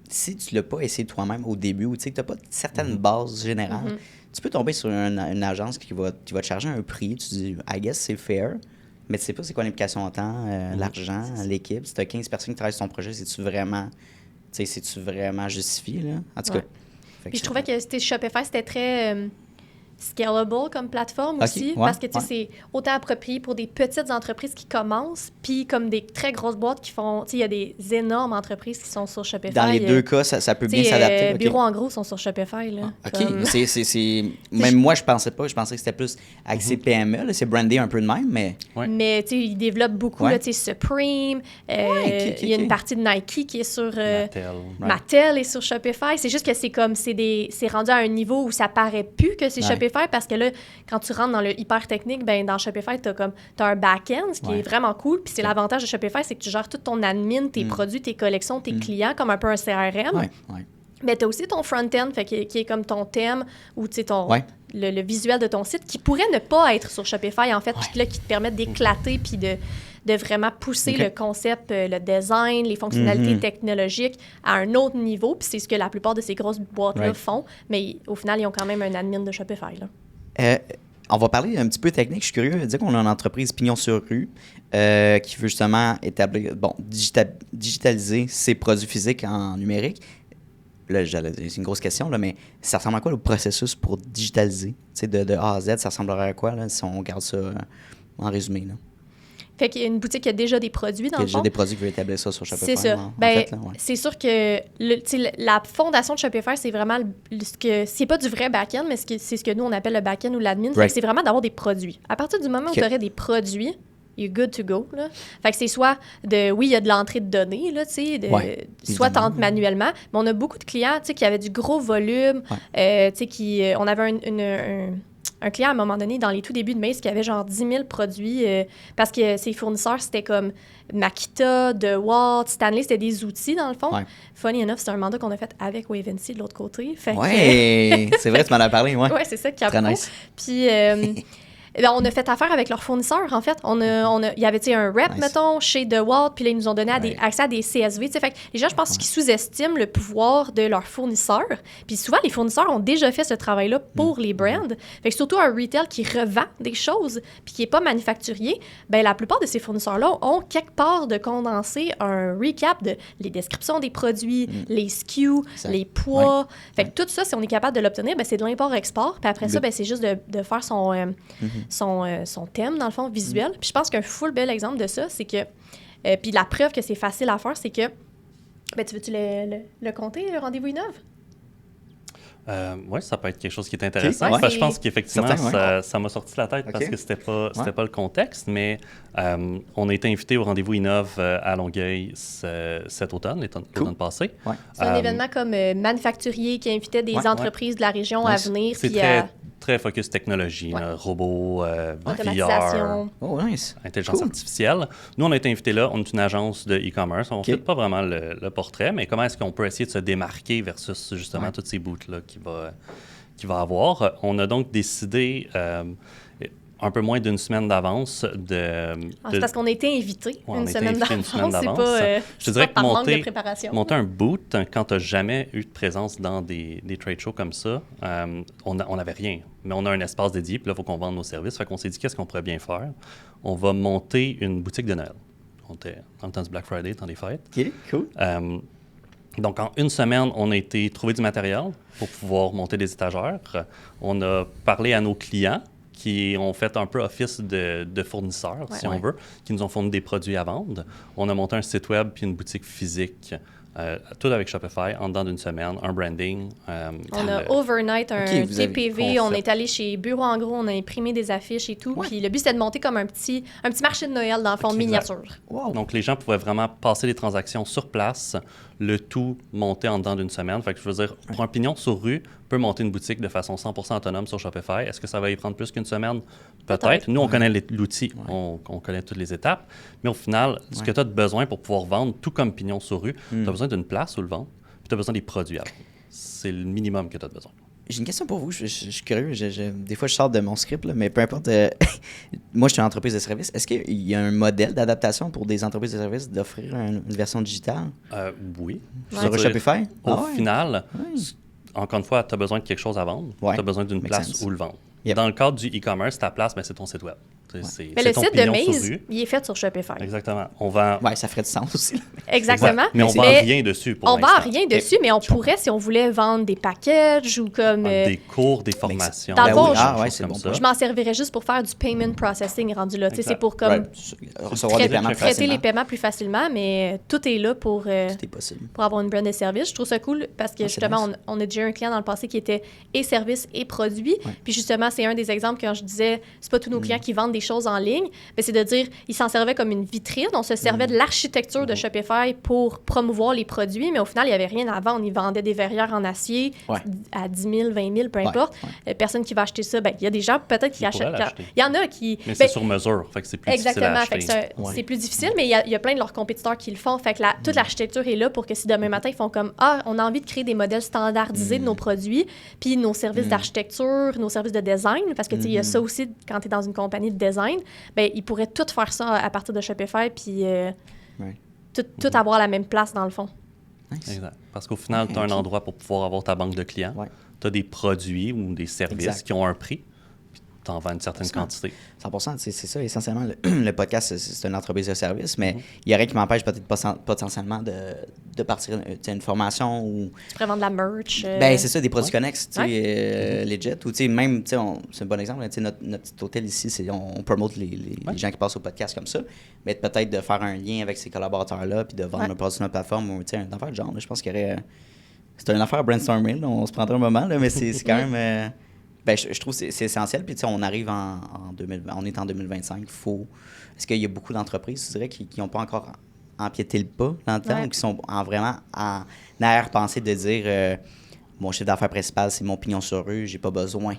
si tu ne l'as pas essayé toi-même au début, ou tu sais que tu n'as pas certaines bases générales, tu peux tomber sur une agence qui va te charger un prix. Tu te dis, I guess c'est fair, mais tu ne sais pas c'est quoi l'implication en temps, l'argent, l'équipe. Si tu as 15 personnes qui travaillent sur ton projet, c'est-tu vraiment justifié, là? En tout cas.
Puis je trouvais que Shopify, c'était très scalable comme plateforme aussi, parce que c'est autant approprié pour des petites entreprises qui commencent, puis comme des très grosses boîtes qui font... Il y a des énormes entreprises qui sont sur Shopify.
Dans les deux cas, ça peut bien s'adapter.
Bureaux en gros sont sur Shopify. Là,
Même moi, je pensais pas. Je pensais que c'était plus axé PME. Là, c'est brandé un peu de même, mais...
Mais ils développent beaucoup. Là, Supreme, il y a une partie de Nike qui est sur... Mattel est sur Shopify. C'est juste que c'est rendu à un niveau où ça paraît plus que c'est Shopify, parce que là, quand tu rentres dans le hyper technique, ben dans Shopify, tu as un back-end, ce qui est vraiment cool. Puis c'est l'avantage de Shopify, c'est que tu gères tout ton admin, tes produits, tes collections, tes clients, comme un peu un CRM. Mais tu as aussi ton front-end, qui est comme ton thème ou le visuel de ton site, qui pourrait ne pas être sur Shopify, en fait, puis là, qui te permet d'éclater puis de vraiment pousser le concept, le design, les fonctionnalités technologiques à un autre niveau. Puis c'est ce que la plupart de ces grosses boîtes-là font. Mais au final, ils ont quand même un admin de Shopify. Là.
On va parler un petit peu technique. Je suis curieux de dire qu'on a une entreprise pignon sur rue qui veut justement digitaliser ses produits physiques en numérique. Là, c'est une grosse question, là, mais ça ressemble à quoi le processus pour digitaliser? De A à Z, ça ressemblerait à quoi là, si on regarde ça en résumé? Là?
Fait qu'il y a une boutique qui a déjà des produits, dans le fond.
Il y a déjà des produits qui veulent établir ça sur Shopify.
C'est ça.
Ouais.
C'est sûr que la fondation de Shopify, c'est vraiment c'est pas du vrai back-end, mais c'est ce que nous, on appelle le back-end ou l'admin. Fait que c'est vraiment d'avoir des produits. À partir du moment où tu aurais des produits, you're good to go. Là. Fait que c'est soit il y a de l'entrée de données, là, soit tu entres manuellement, mais on a beaucoup de clients qui avaient du gros volume, on avait un client, à un moment donné, dans les tout débuts de Maze, qui avait genre 10 000 produits parce que ses fournisseurs, c'était comme Makita, DeWalt, Stanley, c'était des outils, dans le fond. Ouais. Funny enough, c'est un mandat qu'on a fait avec Wavency de l'autre côté.
Oui, c'est vrai, tu m'en as parlé, ouais.
Oui, c'est ça qui a
très nice.
Puis... on a fait affaire avec leurs fournisseurs, en fait. Il y avait un rep, mettons, chez DeWalt, puis là, ils nous ont donné accès à des CSV. Fait que les gens, je pense qu'ils sous-estiment le pouvoir de leurs fournisseurs. Puis souvent, les fournisseurs ont déjà fait ce travail-là pour les brands. Fait que surtout un retail qui revend des choses, puis qui n'est pas manufacturier, ben la plupart de ces fournisseurs-là ont quelque part de condenser un recap de les descriptions des produits, les SKU, les poids. Ouais. Fait que tout ça, si on est capable de l'obtenir, ben, c'est de l'import-export. Puis après ça, ben, c'est juste de faire son thème, dans le fond, visuel. Puis je pense qu'un full bel exemple de ça, c'est que... puis la preuve que c'est facile à faire, c'est que... Ben, tu veux-tu le compter, le rendez-vous innove?
Oui, ça peut être quelque chose qui est intéressant. Okay. Je pense qu'effectivement, ça m'a sorti la tête parce que c'était pas le contexte, mais on a été invité au rendez-vous Innov à Longueuil cet automne, l'automne passé.
Ouais. C'est un événement comme manufacturier qui invitait des entreprises de la région à venir.
C'est très focus technologie, robots,
automatisation.
VR, intelligence artificielle. Nous, on a été invités là. On est une agence de e-commerce. On ne fait pas vraiment le portrait, mais comment est-ce qu'on peut essayer de se démarquer versus justement toutes ces booths-là qu'il va avoir. On a donc décidé un peu moins d'une semaine d'avance
c'est parce qu'on a été invités une semaame d'avance. C'est pas,
je te dirais que
manque de préparation.
Monter un booth, quand tu n'as jamais eu de présence dans des trade shows comme ça, on n'avait rien. Mais on a un espace dédié, puis là, il faut qu'on vende nos services. Fait qu'on s'est dit, qu'est-ce qu'on pourrait bien faire? On va monter une boutique de Noël. On était dans le temps du Black Friday, dans les fêtes.
OK, cool.
Donc, en une semaine, on a été trouver du matériel pour pouvoir monter des étagères. On a parlé à nos clients qui ont fait un peu office de fournisseurs, si on veut, qui nous ont fourni des produits à vendre. On a monté un site web puis une boutique physique, tout avec Shopify, en dedans d'une semaine, un branding.
On a overnight un TPV, on est allé chez Bureau en gros, on a imprimé des affiches et tout. Puis le but, c'était de monter comme un petit marché de Noël dans le fond, miniature.
Wow. Donc, les gens pouvaient vraiment passer les transactions sur place, le tout monté en dedans d'une semaine. Fait que je veux dire, pour un pignon sur rue, peut monter une boutique de façon 100% autonome sur Shopify. Est-ce que ça va y prendre plus qu'une semaine? Peut-être. Nous, on connaît l'outil, on connaît toutes les étapes. Mais au final, ce que tu as de besoin pour pouvoir vendre, tout comme pignon sur rue, tu as besoin d'une place où le vendre, puis tu as besoin des produits à vendre. C'est le minimum que tu as besoin.
J'ai une question pour vous. Je suis curieux. Des fois, je sors de mon script, là, mais peu importe. Moi, je suis une entreprise de services. Est-ce qu'il y a un modèle d'adaptation pour des entreprises de services d'offrir une version digitale?
Oui.
Sur Shopify?
Au final, encore une fois, tu as besoin de quelque chose à vendre. Tu as besoin d'une place où le vendre. Yep. Dans le cadre du e-commerce, ta place, c'est ton site web.
Mais le site de Maze, il est fait sur Shopify.
Exactement. On vend...
Oui, ça ferait du sens aussi.
Exactement.
Mais on vend rien dessus pour l'instant.
On vend rien dessus, mais on pourrait, si on voulait vendre des packages ou comme...
des cours, des formations.
Dans le fond,
c'est bon.
Je m'en servirais juste pour faire du payment processing rendu là. C'est pour comme traiter les paiements plus facilement, mais tout est là pour avoir une brand de service. Je trouve ça cool parce que justement, on a déjà un client dans le passé qui était et service et produit. Puis justement, c'est un des exemples quand je disais, c'est pas tous nos clients qui vendent des choses en ligne, mais c'est de dire, ils s'en servaient comme une vitrine. On se servait de l'architecture de Shopify pour promouvoir les produits, mais au final, il n'y avait rien à vendre. Ils vendaient des verrières en acier à 10 000, 20 000, peu importe. Personne qui va acheter ça. Il y a des gens peut-être qui achètent. Il y en a qui...
Mais c'est sur mesure, fait que c'est plus difficile à acheter.
C'est plus difficile, mais il y a plein de leurs compétiteurs qui le font. Fait que toute l'architecture est là pour que si demain matin, ils font comme, on a envie de créer des modèles standardisés de nos produits, puis nos services d'architecture, nos services de design, parce que il y a ça aussi quand tu es dans une compagnie de design, ils pourraient tout faire ça à partir de Shopify, puis tout avoir la même place dans le fond.
Nice. Exact. Parce qu'au final, tu as un endroit pour pouvoir avoir ta banque de clients. Tu as des produits ou des services qui ont un prix. tu en vends une certaine quantité.
100%, c'est ça. Essentiellement, le podcast, c'est une entreprise de service, mais il y a rien qui m'empêche peut-être potentiellement de partir une formation ou...
Tu pourrais vendre de la merch.
Ben, c'est ça, des produits connexes, legit. Ou même, c'est un bon exemple, notre petit hôtel ici, on promote les gens qui passent au podcast comme ça, mais peut-être de faire un lien avec ces collaborateurs-là puis de vendre un produit sur notre plateforme ou une affaire de genre. Là, je pense qu'il y aurait... C'est une affaire brainstorming, on se prendra un moment, là, mais c'est quand même... je trouve que c'est essentiel. Puis, on arrive on est en 2025. Est-ce qu'il y a beaucoup d'entreprises, tu dirais, qui n'ont pas encore empiété le pas là-dedans ou qui sont vraiment en arrière-pensée de dire mon chiffre d'affaires principal, c'est mon pignon sur rue, j'ai pas besoin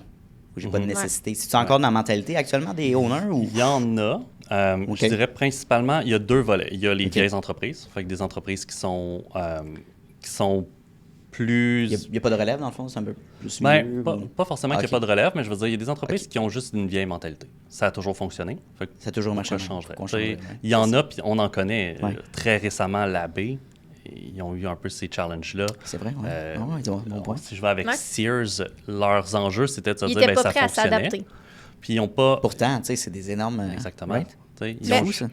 ou j'ai pas de nécessité. C'est-tu encore dans la mentalité actuellement des owners? Ou...
Il y en a. Je dirais principalement, il y a 2 volets. Il y a les vieilles entreprises, fait que des entreprises qui sont plus...
Il n'y a pas de relève, dans le fond? C'est un peu plus
vieux? Pas forcément qu'il n'y a pas de relève, mais je veux dire, il y a des entreprises qui ont juste une vieille mentalité. Ça a toujours fonctionné.
Ça a toujours marché.
Il y en a, puis on en connaît. Très récemment, l'Abbé, ils ont eu un peu ces challenges-là.
C'est vrai, bon point.
Si je vais avec Sears, leurs enjeux, c'était de se dire,
ça fonctionnait.
Ils n'étaient pas prêts à s'adapter. Puis ils n'ont pas...
Pourtant, c'est des énormes...
Exactement.
Right?
Ils ont... ça.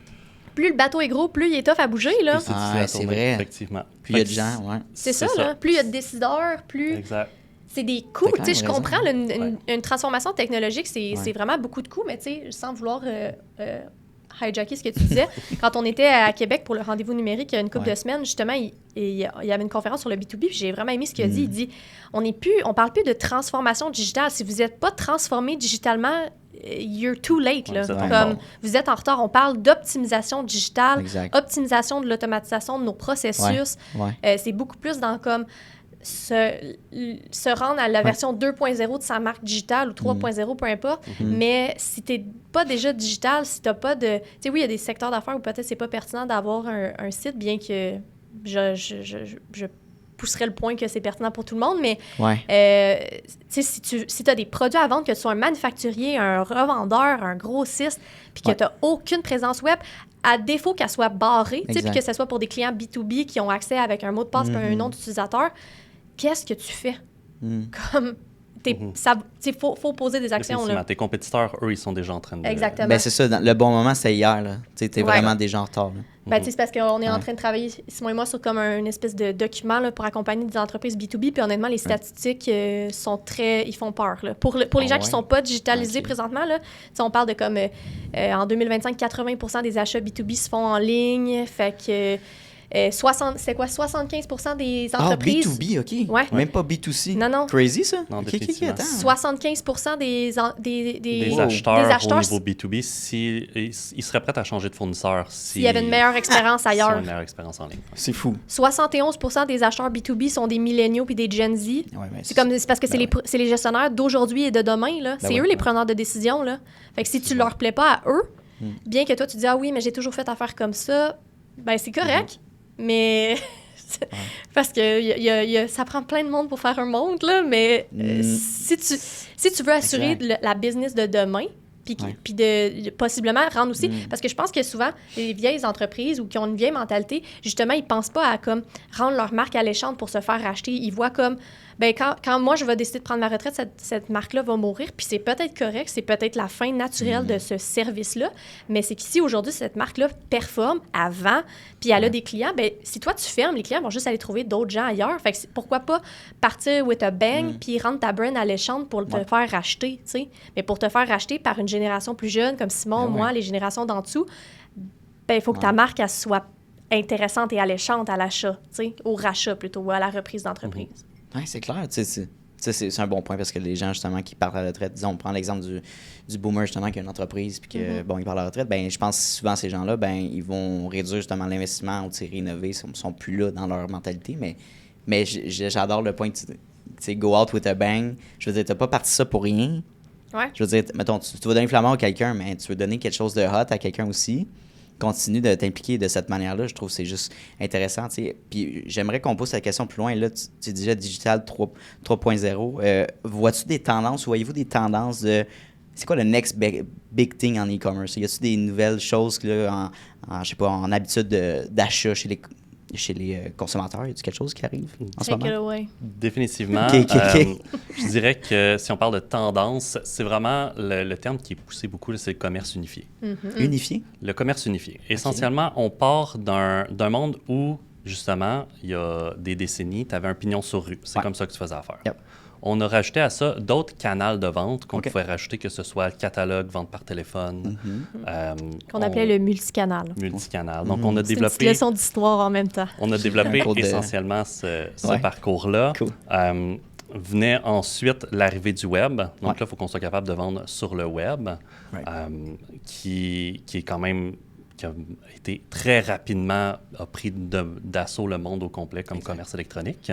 Plus le bateau est gros, plus il est tough à bouger, là.
C'est vrai.
Effectivement.
Plus il y a de gens,
C'est ça, là. Plus il y a de décideurs, plus...
Exact.
C'est des coûts, tu sais, je comprends, une transformation technologique, c'est vraiment beaucoup de coûts, mais tu sais, sans vouloir hijacker ce que tu disais, quand on était à Québec pour le rendez-vous numérique il y a une couple de semaines, justement, il y avait une conférence sur le B2B, puis j'ai vraiment aimé ce qu'il a dit. Il dit, on parle plus de transformation digitale. Si vous n'êtes pas transformé digitalement, you're too late. Là. Vous êtes en retard. On parle d'optimisation digitale, optimisation de l'automatisation de nos processus. C'est beaucoup plus dans comme se rendre à la version 2.0 de sa marque digitale ou 3.0, peu importe. Mais si tu n'es pas déjà digital, si tu n'as pas de... Tu sais, oui, il y a des secteurs d'affaires où peut-être c'est pas pertinent d'avoir un site, bien que je pousserais le point que c'est pertinent pour tout le monde, mais si tu as des produits à vendre, que tu sois un manufacturier, un revendeur, un grossiste, puis que tu n'as aucune présence web, à défaut qu'elle soit barrée, puis que ce soit pour des clients B2B qui ont accès avec un mot de passe et un nom d'utilisateur, qu'est-ce que tu fais? Comme... Il faut poser des actions. Là.
Tes compétiteurs, eux, ils sont déjà en train de...
Exactement.
Ben, c'est ça. Le bon moment, c'est hier. Tu es vraiment déjà en retard.
C'est parce qu'on est en train de travailler, Simon et moi, sur comme une espèce de document là, pour accompagner des entreprises B2B. Puis honnêtement, les statistiques sont ils font peur. Là. Pour les gens qui ne sont pas digitalisés présentement, là, on parle de comme en 2025, 80% des achats B2B se font en ligne. Fait que... 75% des entreprises...
Ah, B2B, OK. Même pas B2C.
Non.
Crazy, ça?
Non,
définitivement.
75% des
acheteurs au niveau B2B, ils seraient prêts à changer de fournisseur s'il
y avait une meilleure expérience ailleurs.
Une meilleure expérience en ligne.
C'est fou.
71% des acheteurs B2B sont des milléniaux puis des Gen Z. C'est parce que c'est les gestionnaires d'aujourd'hui et de demain. Là. C'est eux les preneurs de décision. Là. Fait que si tu leur plais pas à eux, bien que toi, tu dis « Ah oui, mais j'ai toujours fait affaire comme ça », ben c'est correct. Mais parce que ça prend plein de monde pour faire un monde, là, mais si tu veux assurer la business de demain, puis de possiblement rendre aussi... Parce que je pense que souvent, les vieilles entreprises ou qui ont une vieille mentalité, justement, ils pensent pas à comme rendre leur marque alléchante pour se faire racheter. Ils voient comme... Ben quand moi, je vais décider de prendre ma retraite, cette marque-là va mourir, puis c'est peut-être correct, c'est peut-être la fin naturelle de ce service-là, mais c'est qu'ici, aujourd'hui, cette marque-là performe avant, puis elle a des clients, ben si toi, tu fermes, les clients vont juste aller trouver d'autres gens ailleurs. Fait que pourquoi pas partir with a bang, puis rendre ta brand alléchante pour te faire racheter, tu sais. Mais pour te faire racheter par une génération plus jeune, comme Simon, moi, les générations d'en dessous, ben il faut que ta marque, elle soit intéressante et alléchante à l'achat, tu sais, au rachat plutôt, ou à la reprise d'entreprise.
Oui, c'est clair. C'est un bon point parce que les gens, justement, qui partent à la retraite, disons, on prend l'exemple du boomer, justement, qui a une entreprise puis que, bon, il part à la retraite, ben je pense souvent ces gens-là, ben ils vont réduire, justement, l'investissement ou rénover, ils sont plus là dans leur mentalité. Mais j'adore le point que tu sais, go out with a bang. Je veux dire, t'as pas parti ça pour rien.
Ouais.
Je veux dire, mettons, tu vas donner flamand à quelqu'un, mais tu veux donner quelque chose de hot à quelqu'un aussi. Continue de t'impliquer de cette manière-là. Je trouve que c'est juste intéressant. T'sais. Puis j'aimerais qu'on pousse la question plus loin. Là, tu disais Digital 3.0. Vois-tu des tendances ou voyez-vous des tendances de... C'est quoi le next big thing en e-commerce? Y a-t-il des nouvelles choses là, je sais pas, en habitude d'achat chez chez les consommateurs? Y a-t-il quelque chose qui arrive en ce
Take it
moment?
away.
Définitivement.
OK.
Je dirais que si on parle de tendance, c'est vraiment le terme qui est poussé beaucoup, là, c'est le commerce unifié.
Unifié?
Le commerce unifié. Essentiellement, on part d'un monde où, justement, il y a des décennies, tu avais un pignon sur rue. C'est comme ça que tu faisais affaire.
Yep.
On a rajouté à ça d'autres canaux de vente qu'on
OK.
pouvait rajouter, que ce soit catalogue, vente par téléphone.
Qu'on appelait le multicanal.
multicanal. Donc, on a
C'est une petite
développé,
leçon d'histoire en même temps.
on a développé
Un cours de-
essentiellement ce
Ouais.
parcours-là.
Cool.
Venait ensuite l'arrivée du web. Donc
Ouais.
là, il faut qu'on soit capable de vendre sur le web,
Right.
qui est quand même, qui a été très rapidement, a pris d'assaut le monde au complet comme commerce électronique.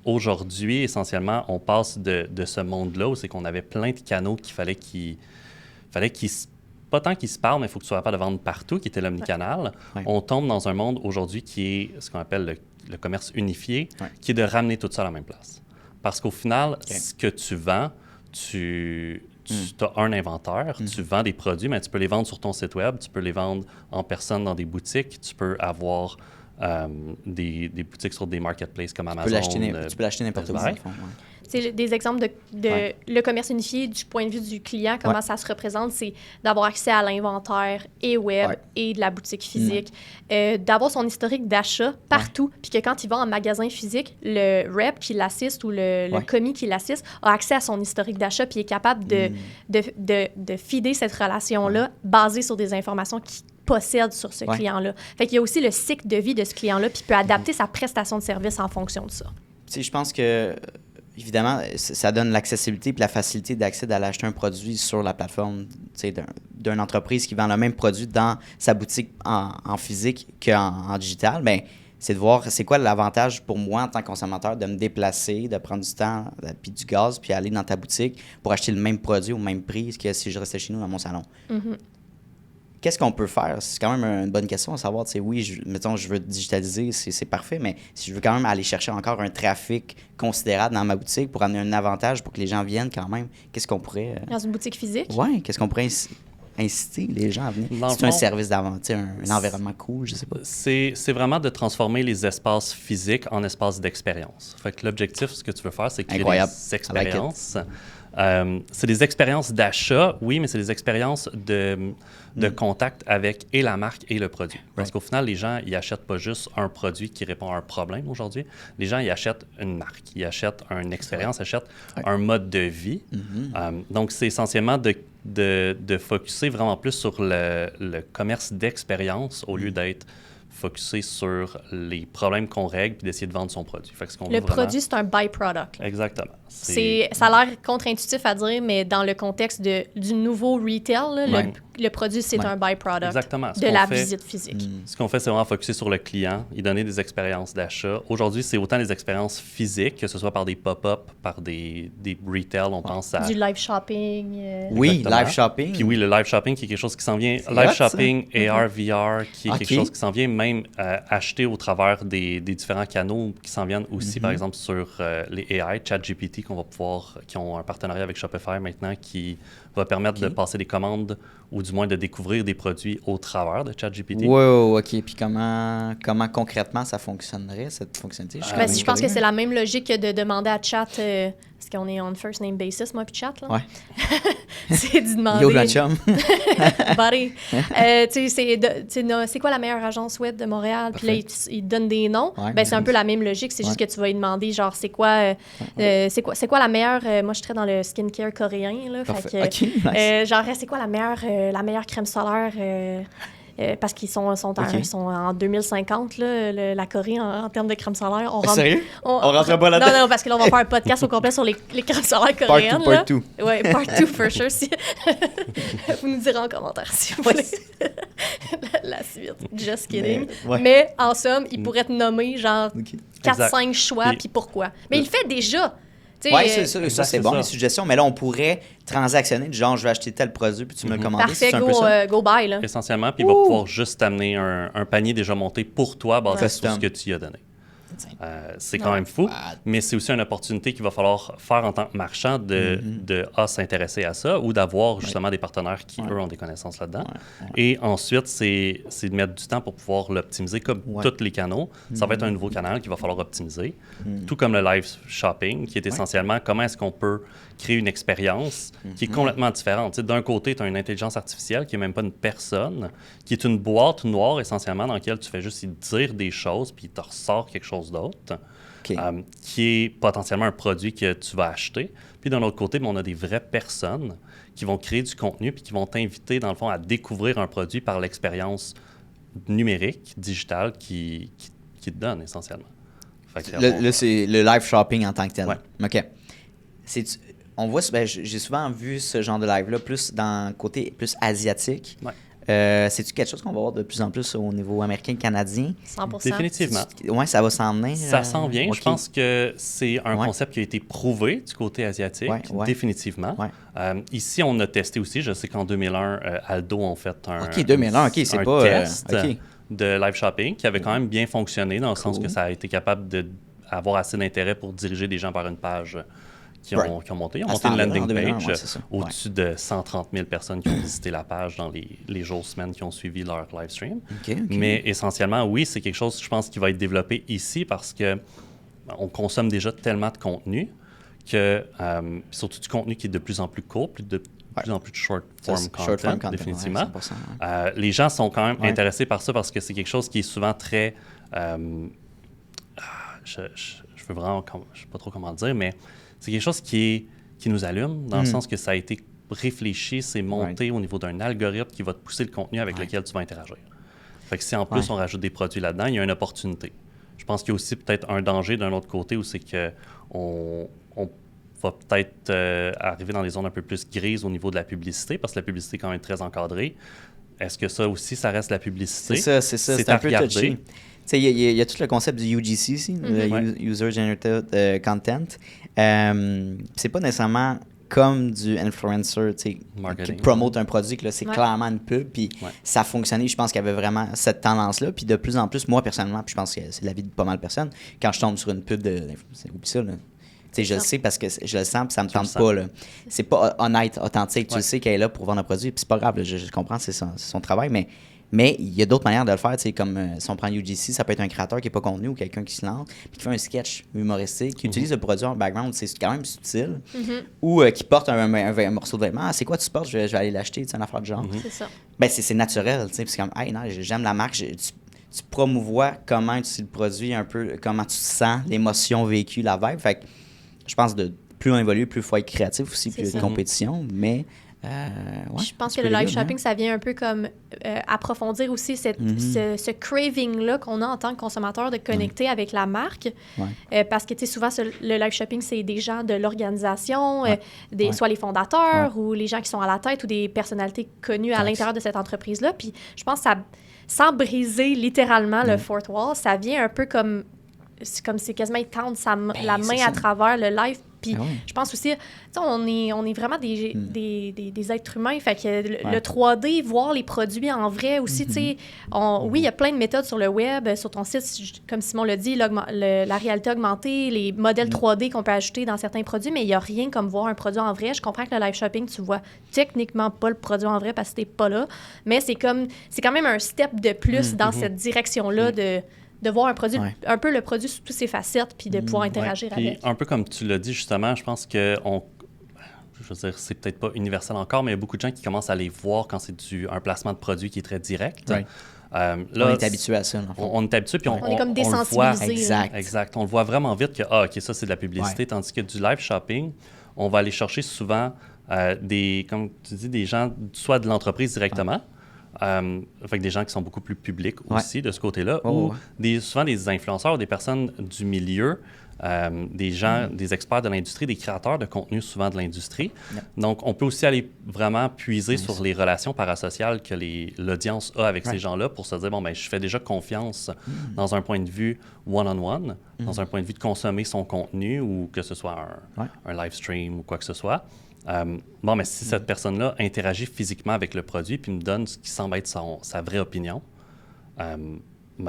Aujourd'hui, essentiellement, on passe de ce monde-là où c'est qu'on avait plein de canaux qu'il fallait qu'ils pas tant qu'ils se parlent, mais il faut que tu sois capable de vendre partout, qui était l'omnicanal.
Ouais.
On tombe dans un monde aujourd'hui qui est ce qu'on appelle le commerce unifié,
Ouais.
qui est de ramener tout ça à la même place. Parce qu'au final, ce que tu vends, tu as un inventaire, tu vends des produits, mais tu peux les vendre sur ton site web, tu peux les vendre en personne dans des boutiques, tu peux avoir des boutiques sur des marketplaces comme Amazon.
Tu peux l'acheter n'importe où,
Best
dans
Buy.
le fond, ouais.
C'est des exemples de
Ouais.
le commerce unifié du point de vue du client, comment
Ouais.
ça se représente, c'est d'avoir accès à l'inventaire et web
Ouais.
et de la boutique physique, d'avoir son historique d'achat partout, puis que quand il va en magasin physique, le rep qui l'assiste ou le
Ouais.
commis qui l'assiste a accès à son historique d'achat, puis est capable de feeder cette relation-là basée sur des informations qu'il possède sur ce
Ouais.
client-là. Fait qu'il y a aussi le cycle de vie de ce client-là, puis il peut adapter sa prestation de service en fonction de ça.
Tu sais, je pense que, évidemment, ça donne l'accessibilité et la facilité d'accès d'aller acheter un produit sur la plateforme, tu sais, d'une entreprise qui vend le même produit dans sa boutique en physique qu'en digital. Bien, c'est de voir c'est quoi l'avantage pour moi en tant que consommateur de me déplacer, de prendre du temps, puis du gaz, puis aller dans ta boutique pour acheter le même produit au même prix que si je restais chez nous dans mon salon. Qu'est-ce qu'on peut faire? C'est quand même une bonne question à savoir. Tu sais, oui, mettons, je veux digitaliser, c'est parfait, mais si je veux quand même aller chercher encore un trafic considérable dans ma boutique pour amener un avantage pour que les gens viennent quand même, qu'est-ce qu'on pourrait...
Dans une boutique physique?
Ouais, qu'est-ce qu'on pourrait inciter les gens à venir?
Dans le
C'est un
fond,
service d'avant, un environnement cool, je sais pas.
C'est vraiment de transformer les espaces physiques en espaces d'expérience. Fait que l'objectif, ce que tu veux faire, c'est créer
Incroyable.
des expériences. C'est des expériences d'achat, oui, mais c'est des expériences de contact avec et la marque et le produit. Parce qu'au final, les gens, ils achètent pas juste un produit qui répond à un problème aujourd'hui. Les gens, ils achètent une marque, ils achètent une expérience, ils achètent un mode de vie. Donc, c'est essentiellement de focusser vraiment plus sur le commerce d'expérience au lieu d'être focusé sur les problèmes qu'on règle puis d'essayer de vendre son produit. Fait que ce qu'on
Le
veut vraiment...
produit, c'est un byproduct.
Exactement.
Ça a l'air contre-intuitif à dire, mais dans le contexte du nouveau retail, là,
Ouais.
le produit, c'est un byproduct
Exactement. Ce
de
qu'on
la
fait-
visite physique.
Ce qu'on fait, c'est vraiment focusser sur le client, y donner des expériences d'achat. Aujourd'hui, c'est autant des expériences physiques, que ce soit par des pop-up, par des retail, on pense à...
Du live shopping.
Oui,
Exactement.
live shopping.
Puis oui, le live shopping qui est quelque chose qui s'en vient.
C'est
Live
hot, ça.
shopping, AR, VR, qui est
Ok.
quelque chose qui s'en vient, même acheter au travers des différents canaux qui s'en viennent aussi, par exemple, sur les AI, ChatGPT, qui ont un partenariat avec Shopify maintenant, qui va permettre de passer des commandes ou du moins de découvrir des produits au travers de ChatGPT.
Wow, OK. Puis comment concrètement ça fonctionnerait, cette fonctionnalité?
Ben, je pense que c'est la même logique que de demander à Chat, parce qu'on est on first name basis, moi puis Chat, là.
Ouais.
C'est de demander...
Yo, la chum.
Buddy. Tu sais, c'est quoi la meilleure agence web de Montréal? Puis là, il te donne des noms.
Ouais,
Ben, c'est un peu la même logique. C'est juste que tu vas lui demander, genre, c'est quoi la meilleure... moi, je suis très dans le skincare coréen, là. Fait que,
OK, nice.
genre, c'est quoi la meilleure crème solaire... parce qu'ils sont en 2050, là, la Corée, en termes de crème solaire.
Sérieux? On rentre pas là-dedans?
Non, parce que là, on va faire un podcast au complet sur les crèmes solaires coréennes.
Part 2.
Oui, part 2, for sure. Vous nous direz en commentaire si vous voulez la suite. Just kidding. Mais en somme, il pourrait te nommer genre 4-5 choix,
Puis-
puis pourquoi. Mais il le fait déjà.
Oui, ça c'est bon,
ça.
les suggestions. Mais là, on pourrait transactionner du genre, je vais acheter tel produit, puis tu me le commandes.
Parfait,
c'est un peu ça?
go buy, là.
Essentiellement, puis il va pouvoir juste t'amener un panier déjà monté pour toi basé sur
Custom.
ce que tu y as donné. C'est quand même fou, mais c'est aussi une opportunité qu'il va falloir faire en tant que marchand de s'intéresser à ça ou d'avoir justement des partenaires qui, eux, ont des connaissances là-dedans. Et ensuite, c'est de mettre du temps pour pouvoir l'optimiser comme tous les canaux. Ça va être un nouveau canal qu'il va falloir optimiser, tout comme le live shopping, qui est essentiellement comment est-ce qu'on peut créer une expérience qui est complètement différente. Tu sais, d'un côté, tu as une intelligence artificielle qui n'est même pas une personne, qui est une boîte noire essentiellement dans laquelle tu fais juste y dire des choses puis il te ressort quelque chose d'autre, qui est potentiellement un produit que tu vas acheter. Puis d'un autre côté, on a des vraies personnes qui vont créer du contenu puis qui vont t'inviter, dans le fond, à découvrir un produit par l'expérience numérique, digitale, qui te donne essentiellement.
Là, c'est le live shopping en tant que tel.
Ouais.
OK. On voit, j'ai souvent vu ce genre de live-là plus dans le côté plus asiatique.
Ouais.
C'est-tu quelque chose qu'on va voir de plus en plus au niveau américain-canadien?
100%.
Définitivement.
Oui, ça va s'en venir.
Ça s'en vient.
OK.
Je pense que c'est un concept qui a été prouvé du côté asiatique, définitivement.
Ouais.
Ici, on a testé aussi. Je sais qu'en 2001, Aldo ont fait un,
OK, 2001, OK, c'est
un
pas...
test
OK.
de live shopping qui avait quand même bien fonctionné dans le sens que ça a été capable d'avoir assez d'intérêt pour diriger des gens par une page qui ont monté. Ils ont monté une landing page au-dessus de 130 000 personnes qui ont visité la page dans les jours, semaines qui ont suivi leur live stream.
OK.
Mais essentiellement, oui, c'est quelque chose, je pense, qui va être développé ici parce que on consomme déjà tellement de contenu que, surtout du contenu qui est de plus en plus court, de plus en plus de short-form content, définitivement.
Ouais,
les gens sont quand même intéressés par ça parce que c'est quelque chose qui est souvent très... je veux vraiment... Je ne sais pas trop comment le dire, mais c'est quelque chose qui nous allume dans le sens que ça a été réfléchi, c'est monté au niveau d'un algorithme qui va te pousser le contenu avec lequel tu vas interagir. Fait que si en plus on rajoute des produits là-dedans, il y a une opportunité. Je pense qu'il y a aussi peut-être un danger d'un autre côté où c'est qu'on va peut-être arriver dans des zones un peu plus grises au niveau de la publicité parce que la publicité est quand même très encadrée. Est-ce que ça aussi, ça reste la publicité?
C'est ça. C'est un peu touché. Il y a tout le concept du UGC ici, User Generated Content. C'est pas nécessairement comme du influencer qui promote un produit, que là, c'est clairement une pub, puis ça a fonctionné. Je pense qu'il y avait vraiment cette tendance-là. Puis de plus en plus, moi, personnellement, puis je pense que c'est l'avis de pas mal de personnes, quand je tombe sur une pub d'influencer, oublie ça, là. Je le sais parce que je le sens puis ça me tente pas. Là. C'est pas honnête, authentique. Tu le sais qu'elle est là pour vendre un produit. Puis c'est pas grave, là, je comprends, c'est son travail. Mais il y a d'autres manières de le faire. Comme si on prend UGC, ça peut être un créateur qui n'est pas contenu ou quelqu'un qui se lance puis qui fait un sketch humoristique, qui utilise le produit en background. C'est quand même subtil. Ou qui porte un morceau de vêtement. Ah, c'est quoi tu portes? Je vais aller l'acheter. C'est une affaire de genre.
C'est ça.
Ben, c'est naturel. C'est comme, hey, non, j'aime la marque. Tu promouvois comment tu utilises le produit, un peu comment tu te sens, l'émotion vécue, la vibe. Fait que je pense que plus on évolue, plus il faut être créatif aussi, plus il y a de compétition. Mais
je pense que le live shopping, ça vient un peu comme approfondir aussi ce craving-là qu'on a en tant que consommateur de connecter avec la marque. Parce que souvent, le live shopping, c'est des gens de l'organisation, soit les fondateurs ou les gens qui sont à la tête ou des personnalités connues à l'intérieur de cette entreprise-là. Puis je pense que ça, sans briser littéralement le fourth wall, ça vient un peu comme c'est quasiment étendre la main à travers le live. Puis je pense aussi, on est vraiment des êtres humains. Fait que le 3D, voir les produits en vrai aussi, oui, il y a plein de méthodes sur le web, sur ton site, comme Simon l'a dit, la réalité augmentée, les modèles 3D qu'on peut ajouter dans certains produits, mais il n'y a rien comme voir un produit en vrai. Je comprends que le live shopping, tu vois techniquement pas le produit en vrai parce que t'es pas là, mais c'est quand même un step de plus dans cette direction-là de voir un produit, un peu le produit sous toutes ses facettes, puis de pouvoir interagir avec.
Un peu comme tu l'as dit justement, je pense que je veux dire, c'est peut-être pas universel encore, mais il y a beaucoup de gens qui commencent à les voir quand c'est un placement de produit qui est très direct.
Là, on est habitué à ça.
On est habitué, puis on
est comme désensibilisé.
Exact.
On le voit vraiment vite que, OK, ça, c'est de la publicité, tandis que du live shopping, on va aller chercher souvent comme tu dis, des gens, soit de l'entreprise directement, avec des gens qui sont beaucoup plus publics aussi de ce côté-là, ou souvent des influenceurs, des personnes du milieu, des gens, des experts de l'industrie, des créateurs de contenu souvent de l'industrie. Donc, on peut aussi aller vraiment puiser sur les relations parasociales que l'audience a avec ces gens-là pour se dire, bon, ben, je fais déjà confiance dans un point de vue one-on-one, dans un point de vue de consommer son contenu ou que ce soit un live stream ou quoi que ce soit. Bon, mais si cette personne-là interagit physiquement avec le produit puis me donne ce qui semble être sa vraie opinion,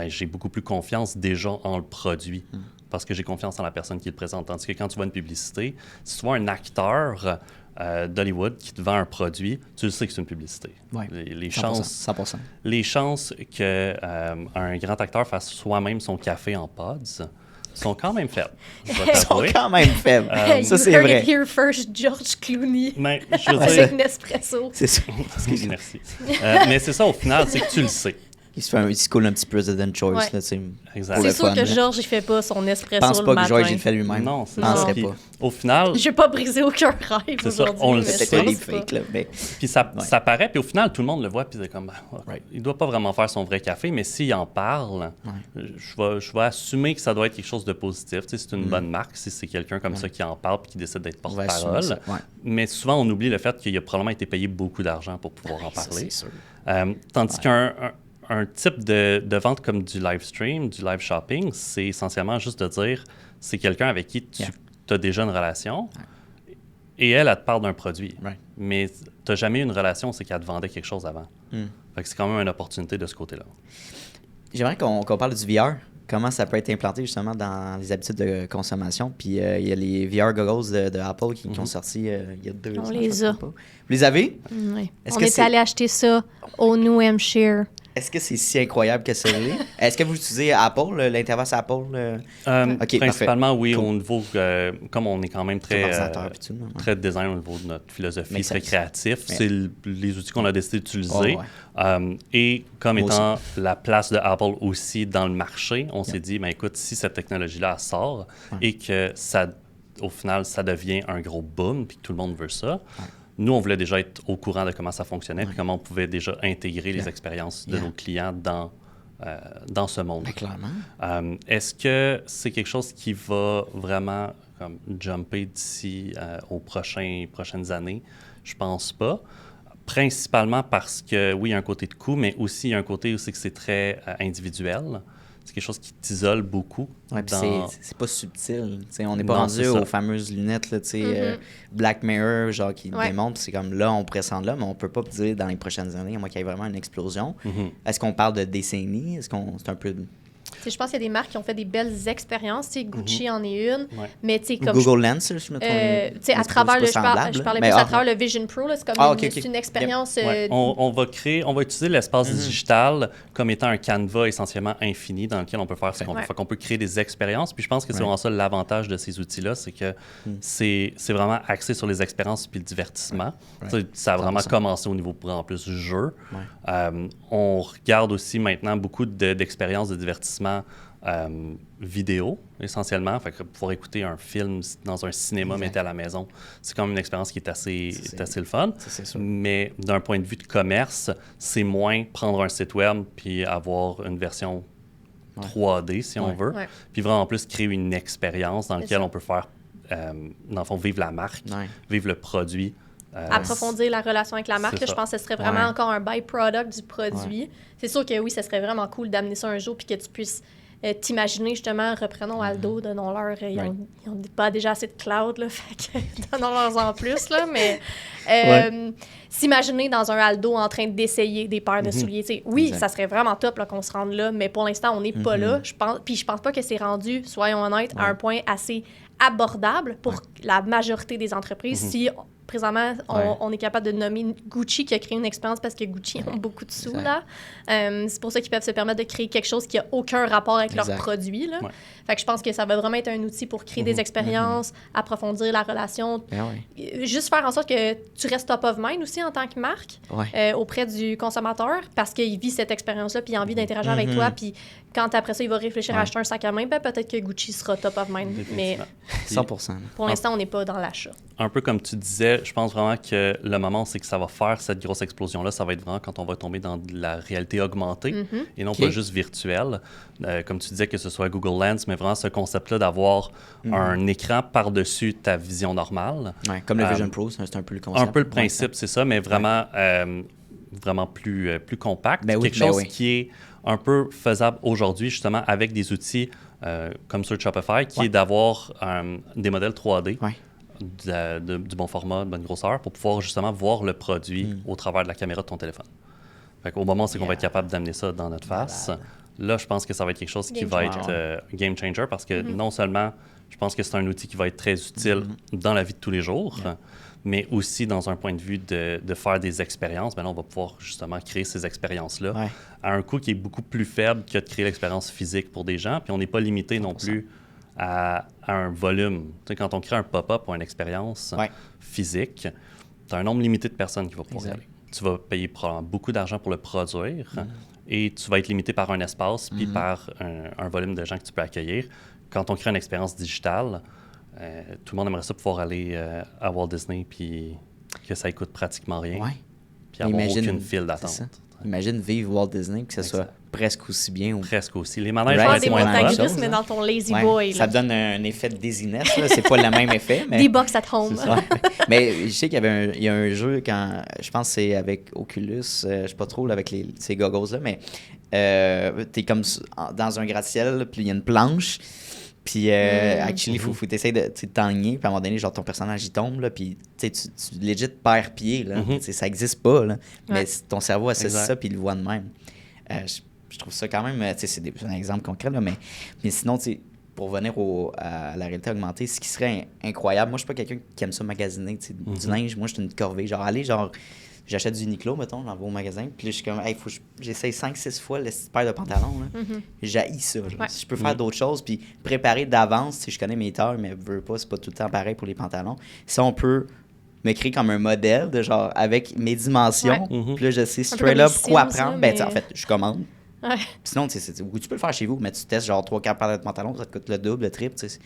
j'ai beaucoup plus confiance déjà en le produit parce que j'ai confiance en la personne qui le présente. Tandis que quand tu vois une publicité, si tu vois un acteur d'Hollywood qui te vend un produit, tu le sais que c'est une publicité.
Ouais.
Les
100%,
chances,
100%.
les chances qu'un grand acteur fasse soi-même son café en pods sont quand même faibles. Je vais
Ils sont
t'avouer.
quand même faibles. Ça,
You
c'est
heard
vrai.
it here first, George Clooney.
Mais je veux dire,
Avec Nespresso.
C'est ça.
merci. Mais c'est ça, au final, c'est que tu le sais.
Il se coule un petit President Choice,
Ouais.
là, tu sais.
Exact.
Pour le
C'est sûr
fun,
que
là.
George, il fait pas son
Je
espresso
pense
le
pas que
matin.
George il le fait lui-même.
Non, c'est
Je penserais
Puis,
pas.
au final,
Je vais pas briser aucun rêve
C'est ça,
aujourd'hui.
on le
mais
sait.
je
Peut-être
pense
des
pas.
fakes, là, mais...
puis ça paraît, puis au final, tout le monde le voit, puis c'est comme, il doit pas vraiment faire son vrai café, mais s'il en parle, je vais assumer que ça doit être quelque chose de positif. Tu sais, c'est une bonne marque si c'est quelqu'un comme ça qui en parle puis qui décide d'être
On va assumer
porte-parole.
ça, ouais.
Mais souvent, on oublie le fait qu'il a probablement été payé beaucoup d'argent pour pouvoir en
Ça,
parler.
c'est sûr.
Tandis qu'un type de vente comme du live stream, du live shopping, c'est essentiellement juste de dire, c'est quelqu'un avec qui tu as déjà une relation et elle te parle d'un produit.
Right.
Mais tu n'as jamais eu une relation, c'est qu'elle te vendait quelque chose avant. Fait que c'est quand même une opportunité de ce côté-là.
J'aimerais qu'on parle du VR. Comment ça peut être implanté justement dans les habitudes de consommation. Puis il y a les VR goggles de Apple qui ont sorti il y a 2 ans.
On les a.
Vous les avez?
Oui.
Est-ce
On
que
est
c'est-
allé acheter ça au New Hampshire.
Est-ce que c'est si incroyable que ça l'est? Est-ce que vous utilisez Apple, l'interface Apple? OK,
Principalement, oui,
Cool.
au niveau, comme on est quand même
Sur
très,
l'ordinateur, puis tout, ouais.
très design au niveau de notre philosophie,
Makes
très
sense.
créatif,
Ouais.
c'est les outils qu'on a décidé d'utiliser.
Oh, ouais.
Et comme
Moi
étant la place de Apple aussi dans le marché, on s'est dit, ben, écoute, si cette technologie-là elle sort et que ça, au final, ça devient un gros boom puis que tout le monde veut ça, nous, on voulait déjà être au courant de comment ça fonctionnait puis comment on pouvait déjà intégrer les expériences de nos clients dans ce monde.
Ben, clairement.
Est-ce que c'est quelque chose qui va vraiment comme, jumper d'ici aux prochaines années? Je pense pas. Principalement parce que, oui, il y a un côté de coût, mais aussi il y a un côté aussi que c'est très individuel. C'est quelque chose qui t'isole beaucoup.
Ouais, puis c'est pas subtil. T'sais, on n'est pas
Non,
rendu
c'est ça.
aux fameuses lunettes, là, Black Mirror, genre qui démontrent. C'est comme là, on pressent là, mais on peut pas dire dans les prochaines années, à moins qu'il y ait vraiment une explosion. Est-ce qu'on parle de décennies? Est-ce qu'on c'est un peu.
Tu sais, je pense qu'il y a des marques qui ont fait des belles expériences. Tu sais, Gucci en est une. Mais tu sais, comme.
Google Lens, je me trompe.
Tu sais, à travers
c'est pas semblable,
je parlais
mais
plus à travers le Vision Pro, là, c'est comme
Ah, ok, ok.
c'est une expérience.
Ouais. On va utiliser l'espace digital comme étant un canevas essentiellement infini dans lequel on peut faire ce qu'on veut. Fait qu'on peut créer des expériences. Puis je pense que c'est vraiment ça l'avantage de ces outils-là, c'est que c'est vraiment axé sur les expériences puis le divertissement. Ça a vraiment commencé au niveau en plus du jeu. On regarde aussi maintenant beaucoup d'expériences de divertissement vidéo, essentiellement. Fait que pouvoir écouter un film dans un cinéma, mais t'es à la maison, c'est quand même une expérience qui est assez le fun.
C'est sûr.
Mais d'un point de vue de commerce, c'est moins prendre un site web puis avoir une version 3D, si on veut. Puis vraiment en plus créer une expérience dans laquelle on peut faire, dans le fond, vivre la marque, vivre le produit.
Approfondir la relation avec la marque.
C'est
Là, je
ça.
pense que ce serait vraiment encore un byproduct du produit. C'est sûr que oui, ce serait vraiment cool d'amener ça un jour puis que tu puisses t'imaginer justement, reprenons Aldo, donnons-leur, ils ont pas déjà assez de cloud, là, fait que donnons-leur en plus, là, mais s'imaginer dans un Aldo en train d'essayer des paires de souliers, tu sais, oui,
Exact.
ça serait vraiment top là, qu'on se rende là, mais pour l'instant, on n'est pas là, je pense pas que c'est rendu, soyons honnêtes, à un point assez abordable pour la majorité des entreprises. Si présentement, on est capable de nommer Gucci qui a créé une expérience parce que Gucci ont beaucoup de sous, là. C'est pour ça qu'ils peuvent se permettre de créer quelque chose qui n'a aucun rapport avec leurs produits, là. Fait que je pense que ça va vraiment être un outil pour créer des expériences, approfondir la relation, juste faire en sorte que tu restes top of mind aussi en tant que marque auprès du consommateur parce qu'il vit cette expérience-là puis il a envie d'interagir avec toi. Puis quand après ça, il va réfléchir à acheter un sac à main, ben, peut-être que Gucci sera top of mind. Mais
100%.
pour l'instant, on n'est pas dans l'achat.
Un peu comme tu disais, je pense vraiment que le moment, c'est que ça va faire cette grosse explosion-là, ça va être vraiment quand on va tomber dans de la réalité augmentée et non pas juste virtuelle. Comme tu disais, que ce soit Google Lens, mais vraiment ce concept-là d'avoir un écran par-dessus ta vision normale.
Ouais, comme le Vision Pro, c'est un peu le concept.
Un peu le principe, c'est ça, mais vraiment, vraiment plus compact. Quelque chose qui est un peu faisable aujourd'hui, justement, avec des outils comme sur Shopify, qui est d'avoir des modèles 3D. Du bon format, de bonne grosseur, pour pouvoir justement voir le produit au travers de la caméra de ton téléphone. Fait qu'au moment, c'est qu'on va être capable d'amener ça dans notre face. là, je pense que ça va être quelque chose qui va être game changer parce que non seulement, je pense que c'est un outil qui va être très utile dans la vie de tous les jours, mais aussi dans un point de vue de faire des expériences. Là, on va pouvoir justement créer ces expériences-là à un coût qui est beaucoup plus faible que de créer l'expérience physique pour des gens. Puis on n'est pas limité non plus à un volume. Tu sais, quand on crée un pop-up ou une expérience physique, tu as un nombre limité de personnes qui vont pouvoir y aller. Tu vas payer probablement beaucoup d'argent pour le produire et tu vas être limité par un espace puis par un volume de gens que tu peux accueillir. Quand on crée une expérience digitale, tout le monde aimerait ça pouvoir aller à Walt Disney puis que ça ne coûte pratiquement rien. Puis avoir aucune file d'attente.
Imagine vivre Walt Disney que ce soit presque aussi bien.
Presque aussi. Les manèges
vont être
des
montagnes russes, mais dans ton Lazy Boy.
Ça donne un effet de dizziness. C'est pas le même effet. Mais...
D-Box at home.
Mais je sais qu'il y a un jeu, quand je pense que c'est avec Oculus, je sais pas trop, là, avec ces goggles-là, mais t'es comme dans un gratte-ciel, puis il y a une planche. Puis, actually, il faut que tu essaies de t'enligner. Puis, à un moment donné, genre, ton personnage, il tombe, là, puis tu legit perds pied, là. Ça n'existe pas, là. Mais ton cerveau associe ça, puis il le voit de même. Je trouve ça quand même... c'est un exemple concret, là, mais sinon, pour venir à la réalité augmentée, ce qui serait incroyable... Moi, je suis pas quelqu'un qui aime ça magasiner, du linge. Moi, je suis une corvée. J'achète du Uniqlo, mettons, j'en vais au magasin, puis là, je suis comme, hey, faut que j'essaye 5-6 fois le paire de pantalons, là. J'haïs ça. Si je peux faire d'autres choses, puis préparer d'avance, si je connais mes tailles, mais veux pas, c'est pas tout le temps pareil pour les pantalons. Si on peut me créer comme un modèle, de genre, avec mes dimensions, puis là, je sais straight up quoi prendre, en fait, je commande. Sinon, tu peux le faire chez vous, mais tu testes genre 3-4 paires de pantalons, ça te coûte le double, le triple, tu sais.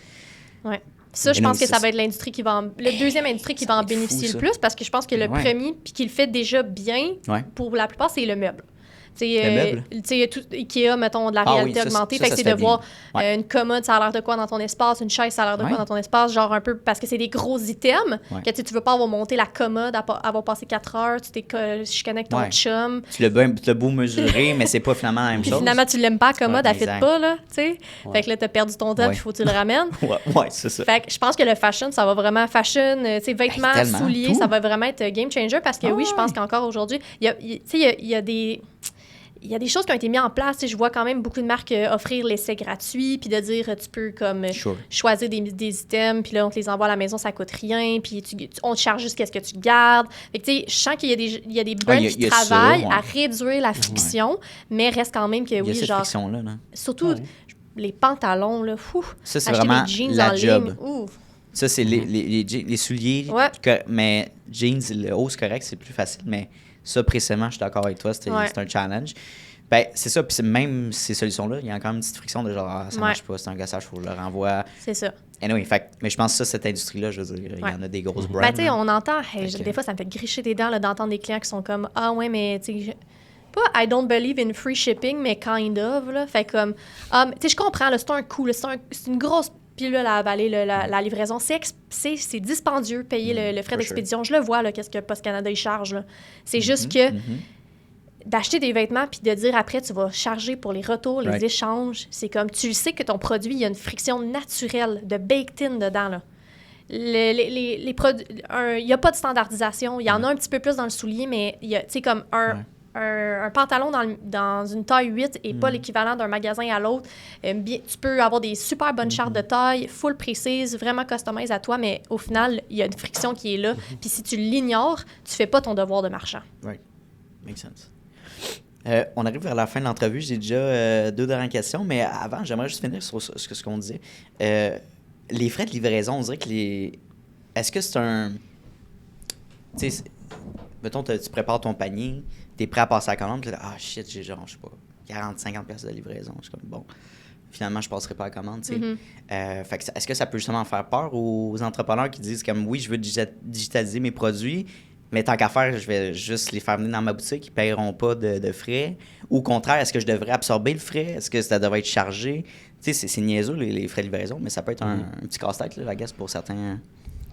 Ça, je pense que ça va être l'industrie qui va le deuxième industrie qui va en bénéficier le plus, parce que je pense que le premier, puis qui le fait déjà bien, pour la plupart, c'est le meuble. Ikea, mettons, de la réalité augmentée. Fait que c'est de voir une commode, ça a l'air de quoi dans ton espace, une chaise, ça a l'air de quoi dans ton espace, genre un peu, parce que c'est des gros items, que tu veux pas avoir monté la commode, avoir passé 4 heures, tu t'es chicané avec ton chum.
Tu l'as beau mesurer, mais c'est pas finalement la même chose.
Puis finalement, tu l'aimes pas, la commode, elle fit pas, là, tu sais. Fait que là, t'as perdu ton temps, puis il faut que tu le ramènes.
C'est ça.
Fait que je pense que le fashion, ça va vraiment, vêtements, souliers, ça va vraiment être game changer, parce que je pense qu'encore aujourd'hui, il y a des choses qui ont été mises en place. Je vois quand même beaucoup de marques offrir l'essai gratuit, puis de dire tu peux comme choisir des items, puis là, on te les envoie à la maison, ça coûte rien, puis on te charge juste qu'est-ce que tu gardes. Fait que, je sens qu'il y a des brands qui travaillent à réduire la friction, mais reste quand même que,
cette friction-là, là.
Surtout les pantalons, là,
ça, c'est
acheter
vraiment
des jeans
la
en
job.
ligne.
Ça, c'est les souliers, mais jeans, le haut, c'est correct, c'est plus facile, mais... Ça, précisément, je suis d'accord avec toi, c'est un challenge. Ben, c'est ça, puis même ces solutions-là, il y a encore une petite friction de genre, ça marche pas, c'est un gossage, il faut le renvoyer.
C'est ça.
Anyway, mais je pense que cette industrie-là, je veux dire, il y en a des grosses brands.
Ben, tu sais, on entend, des fois, ça me fait gricher des dents d'entendre des clients qui sont comme, ah ouais, mais tu sais, pas I don't believe in free shipping, mais kind of, là. Fait comme, tu sais, je comprends, là, c'est un coût, c'est une grosse pilule à avaler, la livraison. C'est dispendieux, payer le frais d'expédition. Je le vois, là, qu'est-ce que Post Canada, il charge, là. C'est juste que d'acheter des vêtements puis de dire après, tu vas charger pour les retours, les échanges, c'est comme, tu sais que ton produit, il y a une friction naturelle de baked-in dedans, là. Les produits, il n'y a pas de standardisation. Il y en a un petit peu plus dans le soulier, mais il y a, tu sais, comme un pantalon dans une taille 8 et pas l'équivalent d'un magasin à l'autre. Tu peux avoir des super bonnes chartes de taille, full précises, vraiment customises à toi, mais au final, il y a une friction qui est là. Puis si tu l'ignores, tu fais pas ton devoir de marchand.
Right. Makes sense. On arrive vers la fin de l'entrevue. J'ai déjà 2 dernières questions, mais avant, j'aimerais juste finir sur ce qu'on disait. Les frais de livraison, on dirait que Est-ce que c'est un... Tu sais, mettons, tu prépares ton panier, t'es prêt à passer à la commande, puis là, shit, j'ai genre, je sais pas, 40-50 pièces de livraison. Je suis comme, bon, finalement, je passerai pas à la commande, tu sais. Fait que est-ce que ça peut justement faire peur aux entrepreneurs qui disent comme, oui, je veux digitaliser mes produits, mais tant qu'à faire, je vais juste les faire venir dans ma boutique, ils ne paieront pas de frais. Ou au contraire, est-ce que je devrais absorber le frais? Est-ce que ça devrait être chargé? Tu sais, c'est niaiseux, les frais de livraison, mais ça peut être un petit casse-tête, là, I guess, pour certains.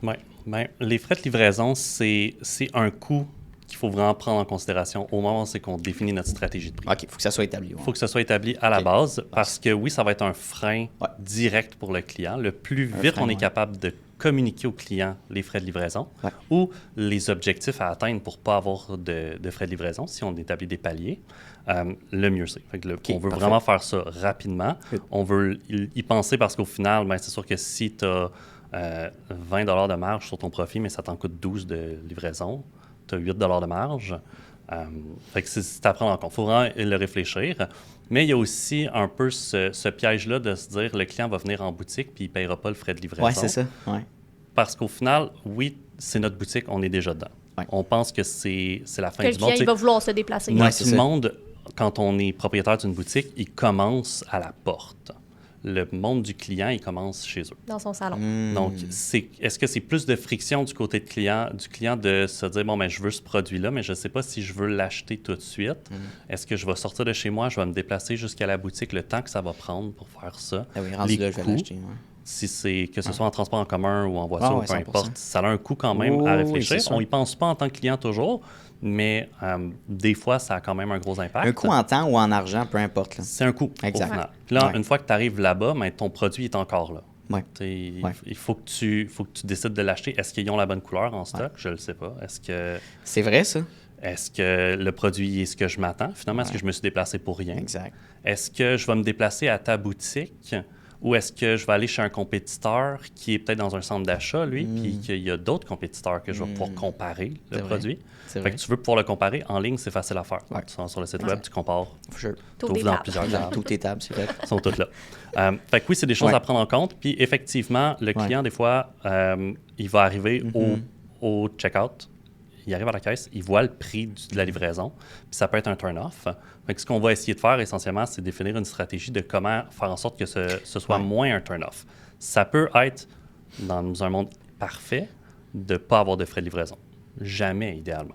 Oui. Ben, les frais de livraison, c'est un coût qu'il faut vraiment prendre en considération au moment où qu'on définit notre stratégie de prix.
OK, il faut que ça soit établi.
Il faut que ça soit établi à la base parce que oui, ça va être un frein direct pour le client. Le plus vite on est capable de communiquer au client les frais de livraison ou les objectifs à atteindre pour ne pas avoir de frais de livraison, si on établit des paliers, le mieux c'est. On veut vraiment faire ça rapidement. On veut y penser parce qu'au final, ben, c'est sûr que si tu as 20 $ de marge sur ton profit, mais ça t'en coûte 12 de livraison, tu as 8 $ de marge. Fait que c'est à prendre en compte. Il faut vraiment le réfléchir. Mais il y a aussi un peu ce piège-là de se dire le client va venir en boutique puis il ne paiera pas le frais de livraison.
Oui, c'est ça. Ouais.
Parce qu'au final, oui, c'est notre boutique, on est déjà dedans. Ouais. On pense que c'est la fin
que
du monde.
Le client, il va vouloir se déplacer.
Tout le monde, quand on est propriétaire d'une boutique, il commence à la porte. Le monde du client, il commence chez eux.
Dans son salon.
Donc, est-ce que c'est plus de friction du côté du client de se dire, bon, ben, je veux ce produit-là, mais je ne sais pas si je veux l'acheter tout de suite. Est-ce que je vais sortir de chez moi, je vais me déplacer jusqu'à la boutique, le temps que ça va prendre pour faire ça?
Ah oui, rendu là, je vais l'acheter.
Si c'est que ce soit en transport en commun ou en voiture, ou peu importe, ça a un coût quand même à réfléchir. On n'y pense pas en tant que client toujours, mais des fois, ça a quand même un gros impact.
Un coût en temps ou en argent, peu importe. Là.
C'est un coût,
exact.
Au final. Là, une fois que tu arrives là-bas, ben, ton produit est encore là.
Ouais.
Il faut que tu décides de l'acheter. Est-ce qu'ils ont la bonne couleur en stock? Je ne le sais pas.
C'est vrai, ça?
Est-ce que le produit est ce que je m'attends? Finalement, est-ce que je me suis déplacé pour rien?
Exact.
Est-ce que je vais me déplacer à ta boutique? Ou est-ce que je vais aller chez un compétiteur qui est peut-être dans un centre d'achat, lui, puis qu'il y a d'autres compétiteurs que je vais pouvoir comparer le produit? Fait que tu veux pouvoir le comparer. En ligne, c'est facile à faire. Tu vas sur le site web, tu compares.
Tu
ouvres dans plusieurs tables.
Toutes tes tables, c'est vrai.
Elles sont toutes là. Fait que oui, c'est des choses à prendre en compte. Puis effectivement, le client, des fois, il va arriver au check-out. Il arrive à la caisse, il voit le prix de la livraison, puis ça peut être un turn-off. Donc, ce qu'on va essayer de faire essentiellement, c'est définir une stratégie de comment faire en sorte que ce soit moins un turn-off. Ça peut être, dans un monde parfait, de ne pas avoir de frais de livraison. Jamais, idéalement.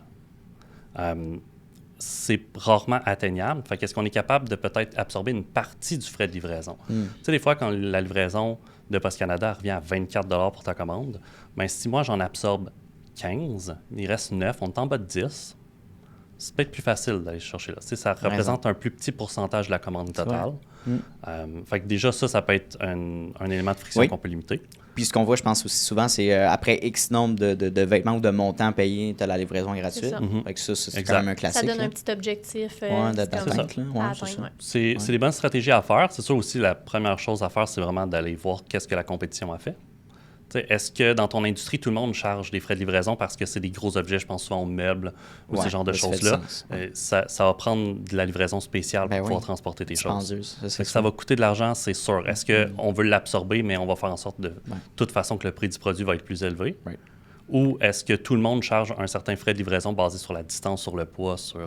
C'est rarement atteignable. Fait qu'est-ce qu'on est capable de peut-être absorber une partie du frais de livraison? Tu sais, des fois, quand la livraison de Post Canada revient à 24 $ pour ta commande, bien, si moi, j'en absorbe 15, il reste 9, on est en bas de 10. C'est peut-être plus facile d'aller chercher là. Ça représente un plus petit pourcentage de la commande totale. Fait que déjà, ça peut être un élément de friction qu'on peut limiter.
Puis ce qu'on voit, je pense aussi souvent, c'est après X nombre de vêtements ou de montants payés, tu as la livraison gratuite. Fait que ça, c'est quand même un classique.
Ça donne un petit objectif.
C'est des bonnes stratégies à faire. C'est sûr aussi, la première chose à faire, c'est vraiment d'aller voir qu'est-ce que la compétition a fait. Est-ce que dans ton industrie, tout le monde charge des frais de livraison parce que c'est des gros objets, je pense souvent aux meubles ou ce genre de choses-là? Ça va prendre de la livraison spéciale pour pouvoir transporter tes choses. Ça va coûter de l'argent, c'est sûr. Est-ce qu'on veut l'absorber, mais on va faire en sorte de toute façon que le prix du produit va être plus élevé? Ou est-ce que tout le monde charge un certain frais de livraison basé sur la distance, sur le poids, sur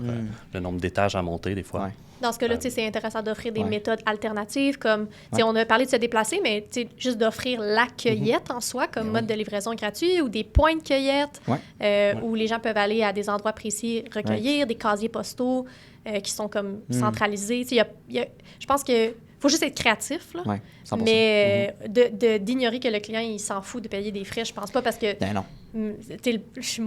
le nombre d'étages à monter des fois?
Dans ce cas-là, c'est intéressant d'offrir des méthodes alternatives comme, on a parlé de se déplacer, mais juste d'offrir la cueillette en soi comme mode de livraison gratuit ou des points de cueillette où les gens peuvent aller à des endroits précis recueillir, des casiers postaux qui sont comme centralisés. Je pense que faut juste être créatif, là. 100%. Mais d'ignorer que le client, il s'en fout de payer des frais, je pense pas parce que...
non.
Je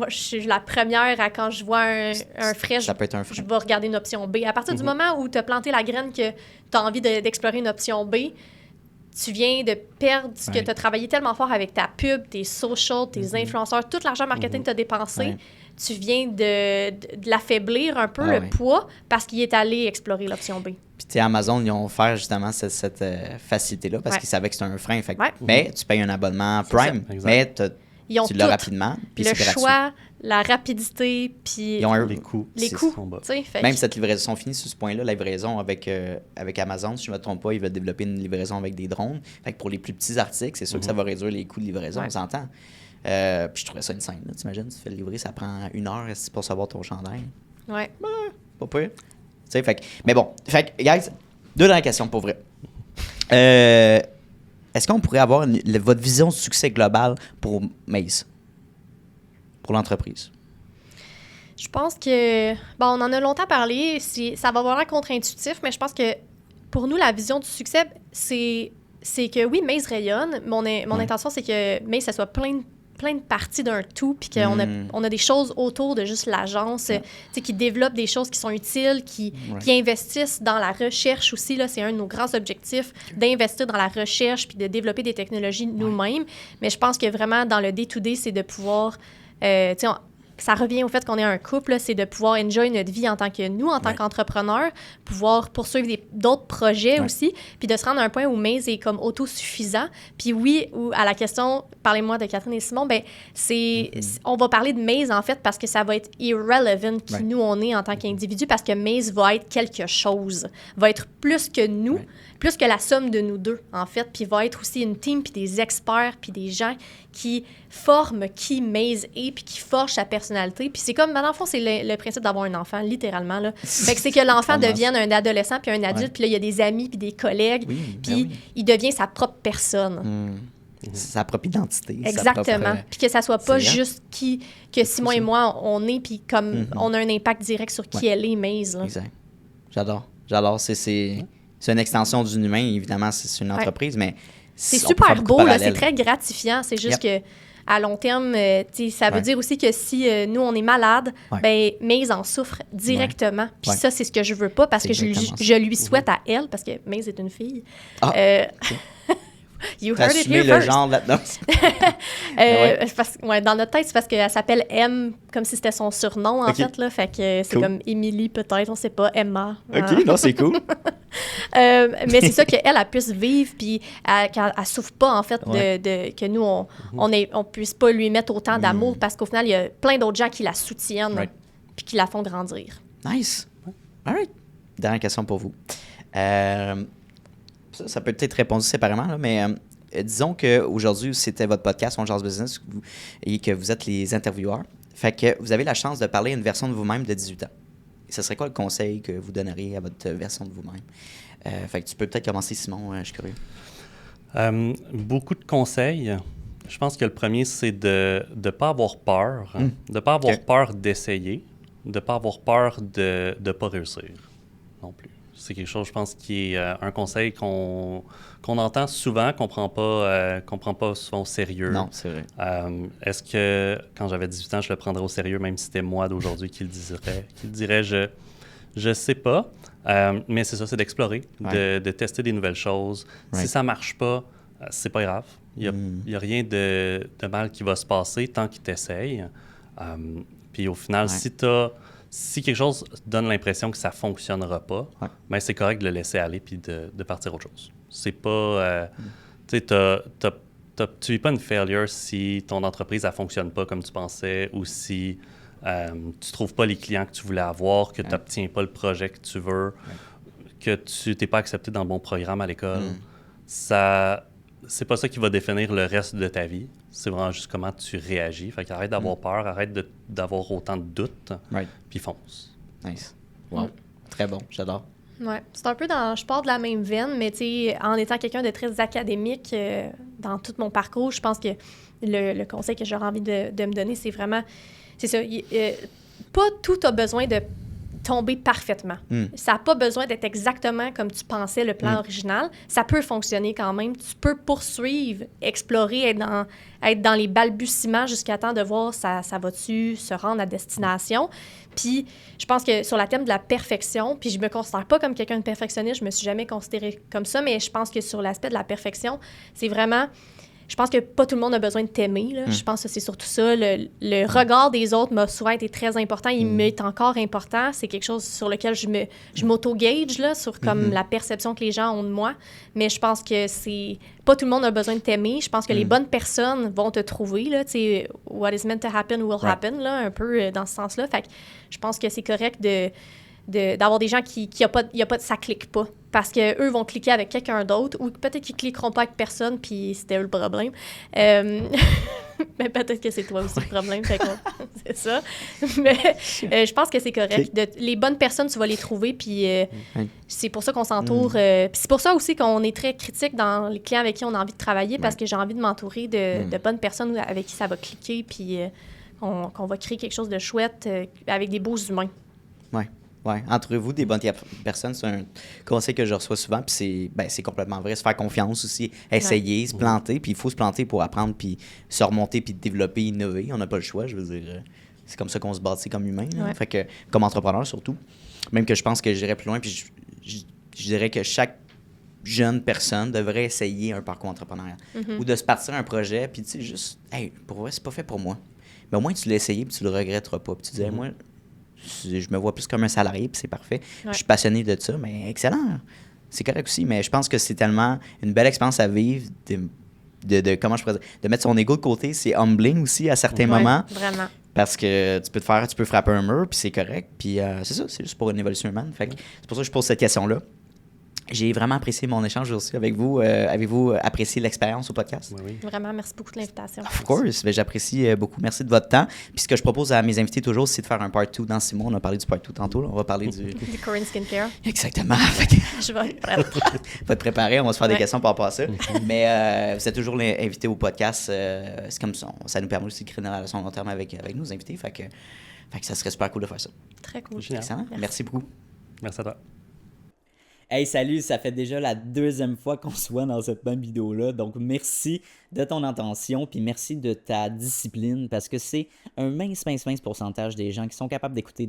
suis la première à quand je vois un frais, je vais regarder une option B. À partir du moment où tu as planté la graine que tu as envie d'explorer une option B, tu viens de perdre ce que tu as travaillé tellement fort avec ta pub, tes socials, tes influenceurs, tout l'argent marketing que tu as dépensé. Tu viens de l'affaiblir un peu, le poids, parce qu'il est allé explorer l'option B.
Puis Amazon, ils ont offert justement cette facilité-là parce qu'ils savaient que c'était un frein. Fait mais tu payes un abonnement Prime, mais tu l'as rapidement. Puis
le choix, la rapidité, puis
les coûts.
Sont bas.
Même cette livraison finie sur ce point-là, la livraison avec Amazon, si je ne me trompe pas, ils veulent développer une livraison avec des drones. Fait que pour les plus petits articles, c'est sûr que ça va réduire les coûts de livraison, on s'entend. Puis je trouvais ça une scène. T'imagines, tu fais le livrer, ça prend 1 heure pour savoir ton chandail.
Ouais.
Pas pire. Mais bon, guys, 2 dernières questions pour vrai. Est-ce qu'on pourrait avoir votre vision de succès global pour Maze? Pour l'entreprise?
Je pense que... on en a longtemps parlé. Ça va avoir l'air contre-intuitif, mais je pense que pour nous, la vision du succès, c'est que oui, Maze rayonne. Mon intention, c'est que Maze, ça soit plein plein de parties d'un tout, puis qu'on on a des choses autour de juste l'agence, tu sais, qui développent des choses qui sont utiles, qui investissent dans la recherche aussi. Là, c'est un de nos grands objectifs, d'investir dans la recherche puis de développer des technologies nous-mêmes. Mais je pense que vraiment, dans le day-to-day, c'est de pouvoir... tu sais, ça revient au fait qu'on est un couple, là, c'est de pouvoir enjoy notre vie en tant que nous, en tant qu'entrepreneurs, pouvoir poursuivre d'autres projets aussi, puis de se rendre à un point où Maze est comme autosuffisant. Puis oui, à la question, parlez-moi de Catherine et Simon, ben on va parler de Maze en fait parce que ça va être irrelevant qui nous on est en tant qu'individu, parce que Maze va être quelque chose, va être plus que nous, plus que la somme de nous deux en fait, puis va être aussi une team, puis des experts, puis des gens qui forment qui Maze est, puis qui forgent sa personnalité. Puis c'est comme, dans le fond, c'est le principe d'avoir un enfant, littéralement. Là. Fait que c'est que l'enfant devienne un adolescent, puis un adulte, puis là, il y a des amis, puis des collègues, puis il devient sa propre personne.
Sa propre identité.
Exactement. Puis que ça soit pas juste que Simon et moi, on est, puis comme on a un impact direct sur qui elle est, Maze. Là.
Exact. J'adore. C'est une extension d'une humain, évidemment, c'est une entreprise, mais...
C'est super beau, là, c'est très gratifiant. C'est juste que à long terme, ça veut dire aussi que si nous, on est malade, ben Maze en souffre directement. Puis ça, c'est ce que je veux pas, parce que je lui souhaite à elle, parce que Maze est une fille. You heard it here first.
Le genre là-dedans.
Dans notre tête, c'est parce qu'elle s'appelle M, comme si c'était son surnom, en fait. Là, fait que c'est comme Émilie, peut-être, on sait pas, Emma.
OK, non, c'est cool.
Mais c'est ça qu'elle puisse vivre, puis qu'elle souffre pas, en fait, que nous, on puisse pas lui mettre autant d'amour, parce qu'au final, il y a plein d'autres gens qui la soutiennent, puis qui la font grandir.
Nice. All right. Dernière question pour vous. Ça peut être répondu séparément, là, mais disons qu'aujourd'hui, c'était votre podcast, On Jase Business, et que vous êtes les intervieweurs. Fait que vous avez la chance de parler à une version de vous-même de 18 ans. Et ce serait quoi le conseil que vous donneriez à votre version de vous-même? Fait que tu peux peut-être commencer, Simon, je suis curieux.
Beaucoup de conseils. Je pense que le premier, c'est de ne pas avoir peur. De ne pas avoir peur d'essayer. De ne pas avoir peur de ne pas réussir non plus. C'est quelque chose, je pense, qui est un conseil qu'on entend souvent, qu'on prend pas souvent au sérieux.
Non, c'est vrai.
Est-ce que, quand j'avais 18 ans, je le prendrais au sérieux, même si c'était moi d'aujourd'hui qui le dirait, je sais pas. Mais c'est ça, c'est d'explorer, de tester des nouvelles choses. Si ça marche pas, c'est pas grave. Il y a rien de mal qui va se passer tant qu'il t'essaye. Puis au final, si quelque chose donne l'impression que ça ne fonctionnera pas, ben c'est correct de le laisser aller puis de partir autre chose. C'est pas... tu vis pas une failure si ton entreprise ne fonctionne pas comme tu pensais, ou si tu ne trouves pas les clients que tu voulais avoir, que tu n'obtiens pas le projet que tu veux, que tu n'es pas accepté dans le bon programme à l'école. C'est pas ça qui va définir le reste de ta vie. C'est vraiment juste comment tu réagis. Fait qu'arrête d'avoir peur, arrête d'avoir autant de doutes, puis fonce.
Nice. Wow. Très bon, j'adore.
Ouais, c'est un peu je pars de la même veine, mais tu sais, en étant quelqu'un de très académique dans tout mon parcours, je pense que le conseil que j'aurais envie de me donner, c'est vraiment, c'est ça, pas tout a besoin de tomber parfaitement. Ça n'a pas besoin d'être exactement comme tu pensais le plan original. Ça peut fonctionner quand même. Tu peux poursuivre, explorer, être dans les balbutiements jusqu'à temps de voir ça va-tu se rendre à destination. Puis je pense que sur la thème de la perfection, puis je me considère pas comme quelqu'un de perfectionniste, je me suis jamais considérée comme ça, mais je pense que sur l'aspect de la perfection, c'est vraiment... Je pense que pas tout le monde a besoin de t'aimer. Là. Je pense que c'est surtout ça. Le regard des autres m'a souvent été très important. Il m'est encore important. C'est quelque chose sur lequel je m'auto-gauge, là, sur comme la perception que les gens ont de moi. Mais je pense que c'est... Pas tout le monde a besoin de t'aimer. Je pense que les bonnes personnes vont te trouver. Là, what is meant to happen will happen, là, un peu dans ce sens-là. Fait que je pense que c'est correct d'avoir des gens qui ça clique pas. Parce qu'eux vont cliquer avec quelqu'un d'autre, ou peut-être qu'ils cliqueront pas avec personne, puis c'était eux le problème. Mais peut-être que c'est toi aussi le problème, c'est ça. Mais je pense que c'est correct. Les bonnes personnes, tu vas les trouver, puis c'est pour ça qu'on s'entoure. Puis c'est pour ça aussi qu'on est très critique dans les clients avec qui on a envie de travailler, parce que j'ai envie de m'entourer de bonnes personnes avec qui ça va cliquer, puis qu'on va créer quelque chose de chouette avec des beaux humains.
Oui. Ouais, entrez-vous des bonnes personnes, c'est un conseil que je reçois souvent, puis c'est complètement vrai. Se faire confiance aussi, essayer, se planter, puis il faut se planter pour apprendre, puis se remonter, puis développer, innover. On n'a pas le choix, je veux dire. C'est comme ça qu'on se bâtit comme humain. Fait que, comme entrepreneur surtout. Même que je pense que j'irais plus loin, puis je dirais que chaque jeune personne devrait essayer un parcours entrepreneurial. Ou de se partir un projet, puis tu sais, juste, hey, pour vrai, c'est pas fait pour moi. Mais au moins, tu l'as essayé, puis tu le regretteras pas. Puis tu dis, hey, moi, je me vois plus comme un salarié, puis c'est parfait. Je suis passionné de ça, mais excellent. C'est correct aussi, mais je pense que c'est tellement une belle expérience à vivre de comment je pourrais dire, de mettre son ego de côté. C'est humbling aussi à certains moments.
Vraiment.
Parce que tu peux frapper un mur, puis c'est correct. Puis c'est ça, c'est juste pour une évolution humaine. Fait que c'est pour ça que je pose cette question-là. J'ai vraiment apprécié mon échange aussi avec vous. Avez-vous apprécié l'expérience au podcast?
Oui.
Vraiment, merci beaucoup de l'invitation.
Of course. Ben, j'apprécie beaucoup. Merci de votre temps. Puis ce que je propose à mes invités toujours, c'est de faire un part 2 dans 6 mois. On a parlé du part 2 tantôt. Là. On va parler du
Corinne Skincare.
Exactement.
Je vais être prête.
Faut être préparé. On va se faire des questions par rapport à ça. Mais vous êtes toujours invité au podcast. C'est comme ça. Ça nous permet aussi de créer une relation long terme avec nos invités. Fait que ça serait super cool de faire ça.
Très cool.
Excellent. Merci beaucoup.
Merci à toi.
Hey, salut, ça fait déjà la 2e fois qu'on se voit dans cette même vidéo-là. Donc, merci de ton attention, puis merci de ta discipline, parce que c'est un mince pourcentage des gens qui sont capables d'écouter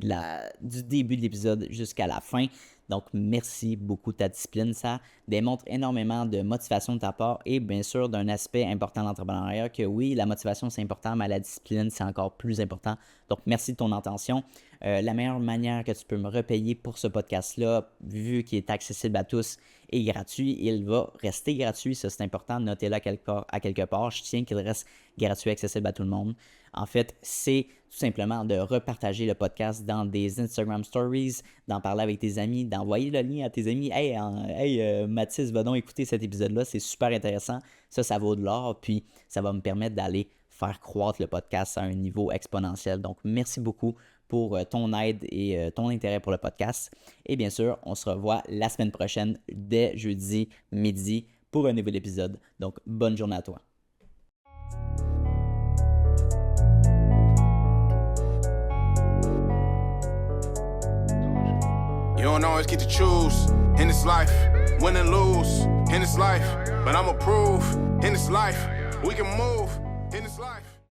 du début de l'épisode jusqu'à la fin. Donc, merci beaucoup de ta discipline. Ça démontre énormément de motivation de ta part et bien sûr d'un aspect important de l'entrepreneuriat que oui, la motivation c'est important, mais la discipline c'est encore plus important. Donc, merci de ton attention. La meilleure manière que tu peux me repayer pour ce podcast-là, vu qu'il est accessible à tous et gratuit, il va rester gratuit. Ça, c'est important. Notez-le à quelque part. Je tiens qu'il reste gratuit, accessible à tout le monde. En fait, c'est tout simplement de repartager le podcast dans des Instagram Stories, d'en parler avec tes amis, d'envoyer le lien à tes amis. Hey, Mathis, va donc écouter cet épisode-là. C'est super intéressant. Ça vaut de l'or. Puis, ça va me permettre d'aller faire croître le podcast à un niveau exponentiel. Donc, merci beaucoup pour ton aide et ton intérêt pour le podcast. Et bien sûr, on se revoit la semaine prochaine dès jeudi midi pour un nouvel épisode. Donc, bonne journée à toi.
You don't always get to choose in this life, win and lose in this life. But I'ma prove in this life, we can move in this life.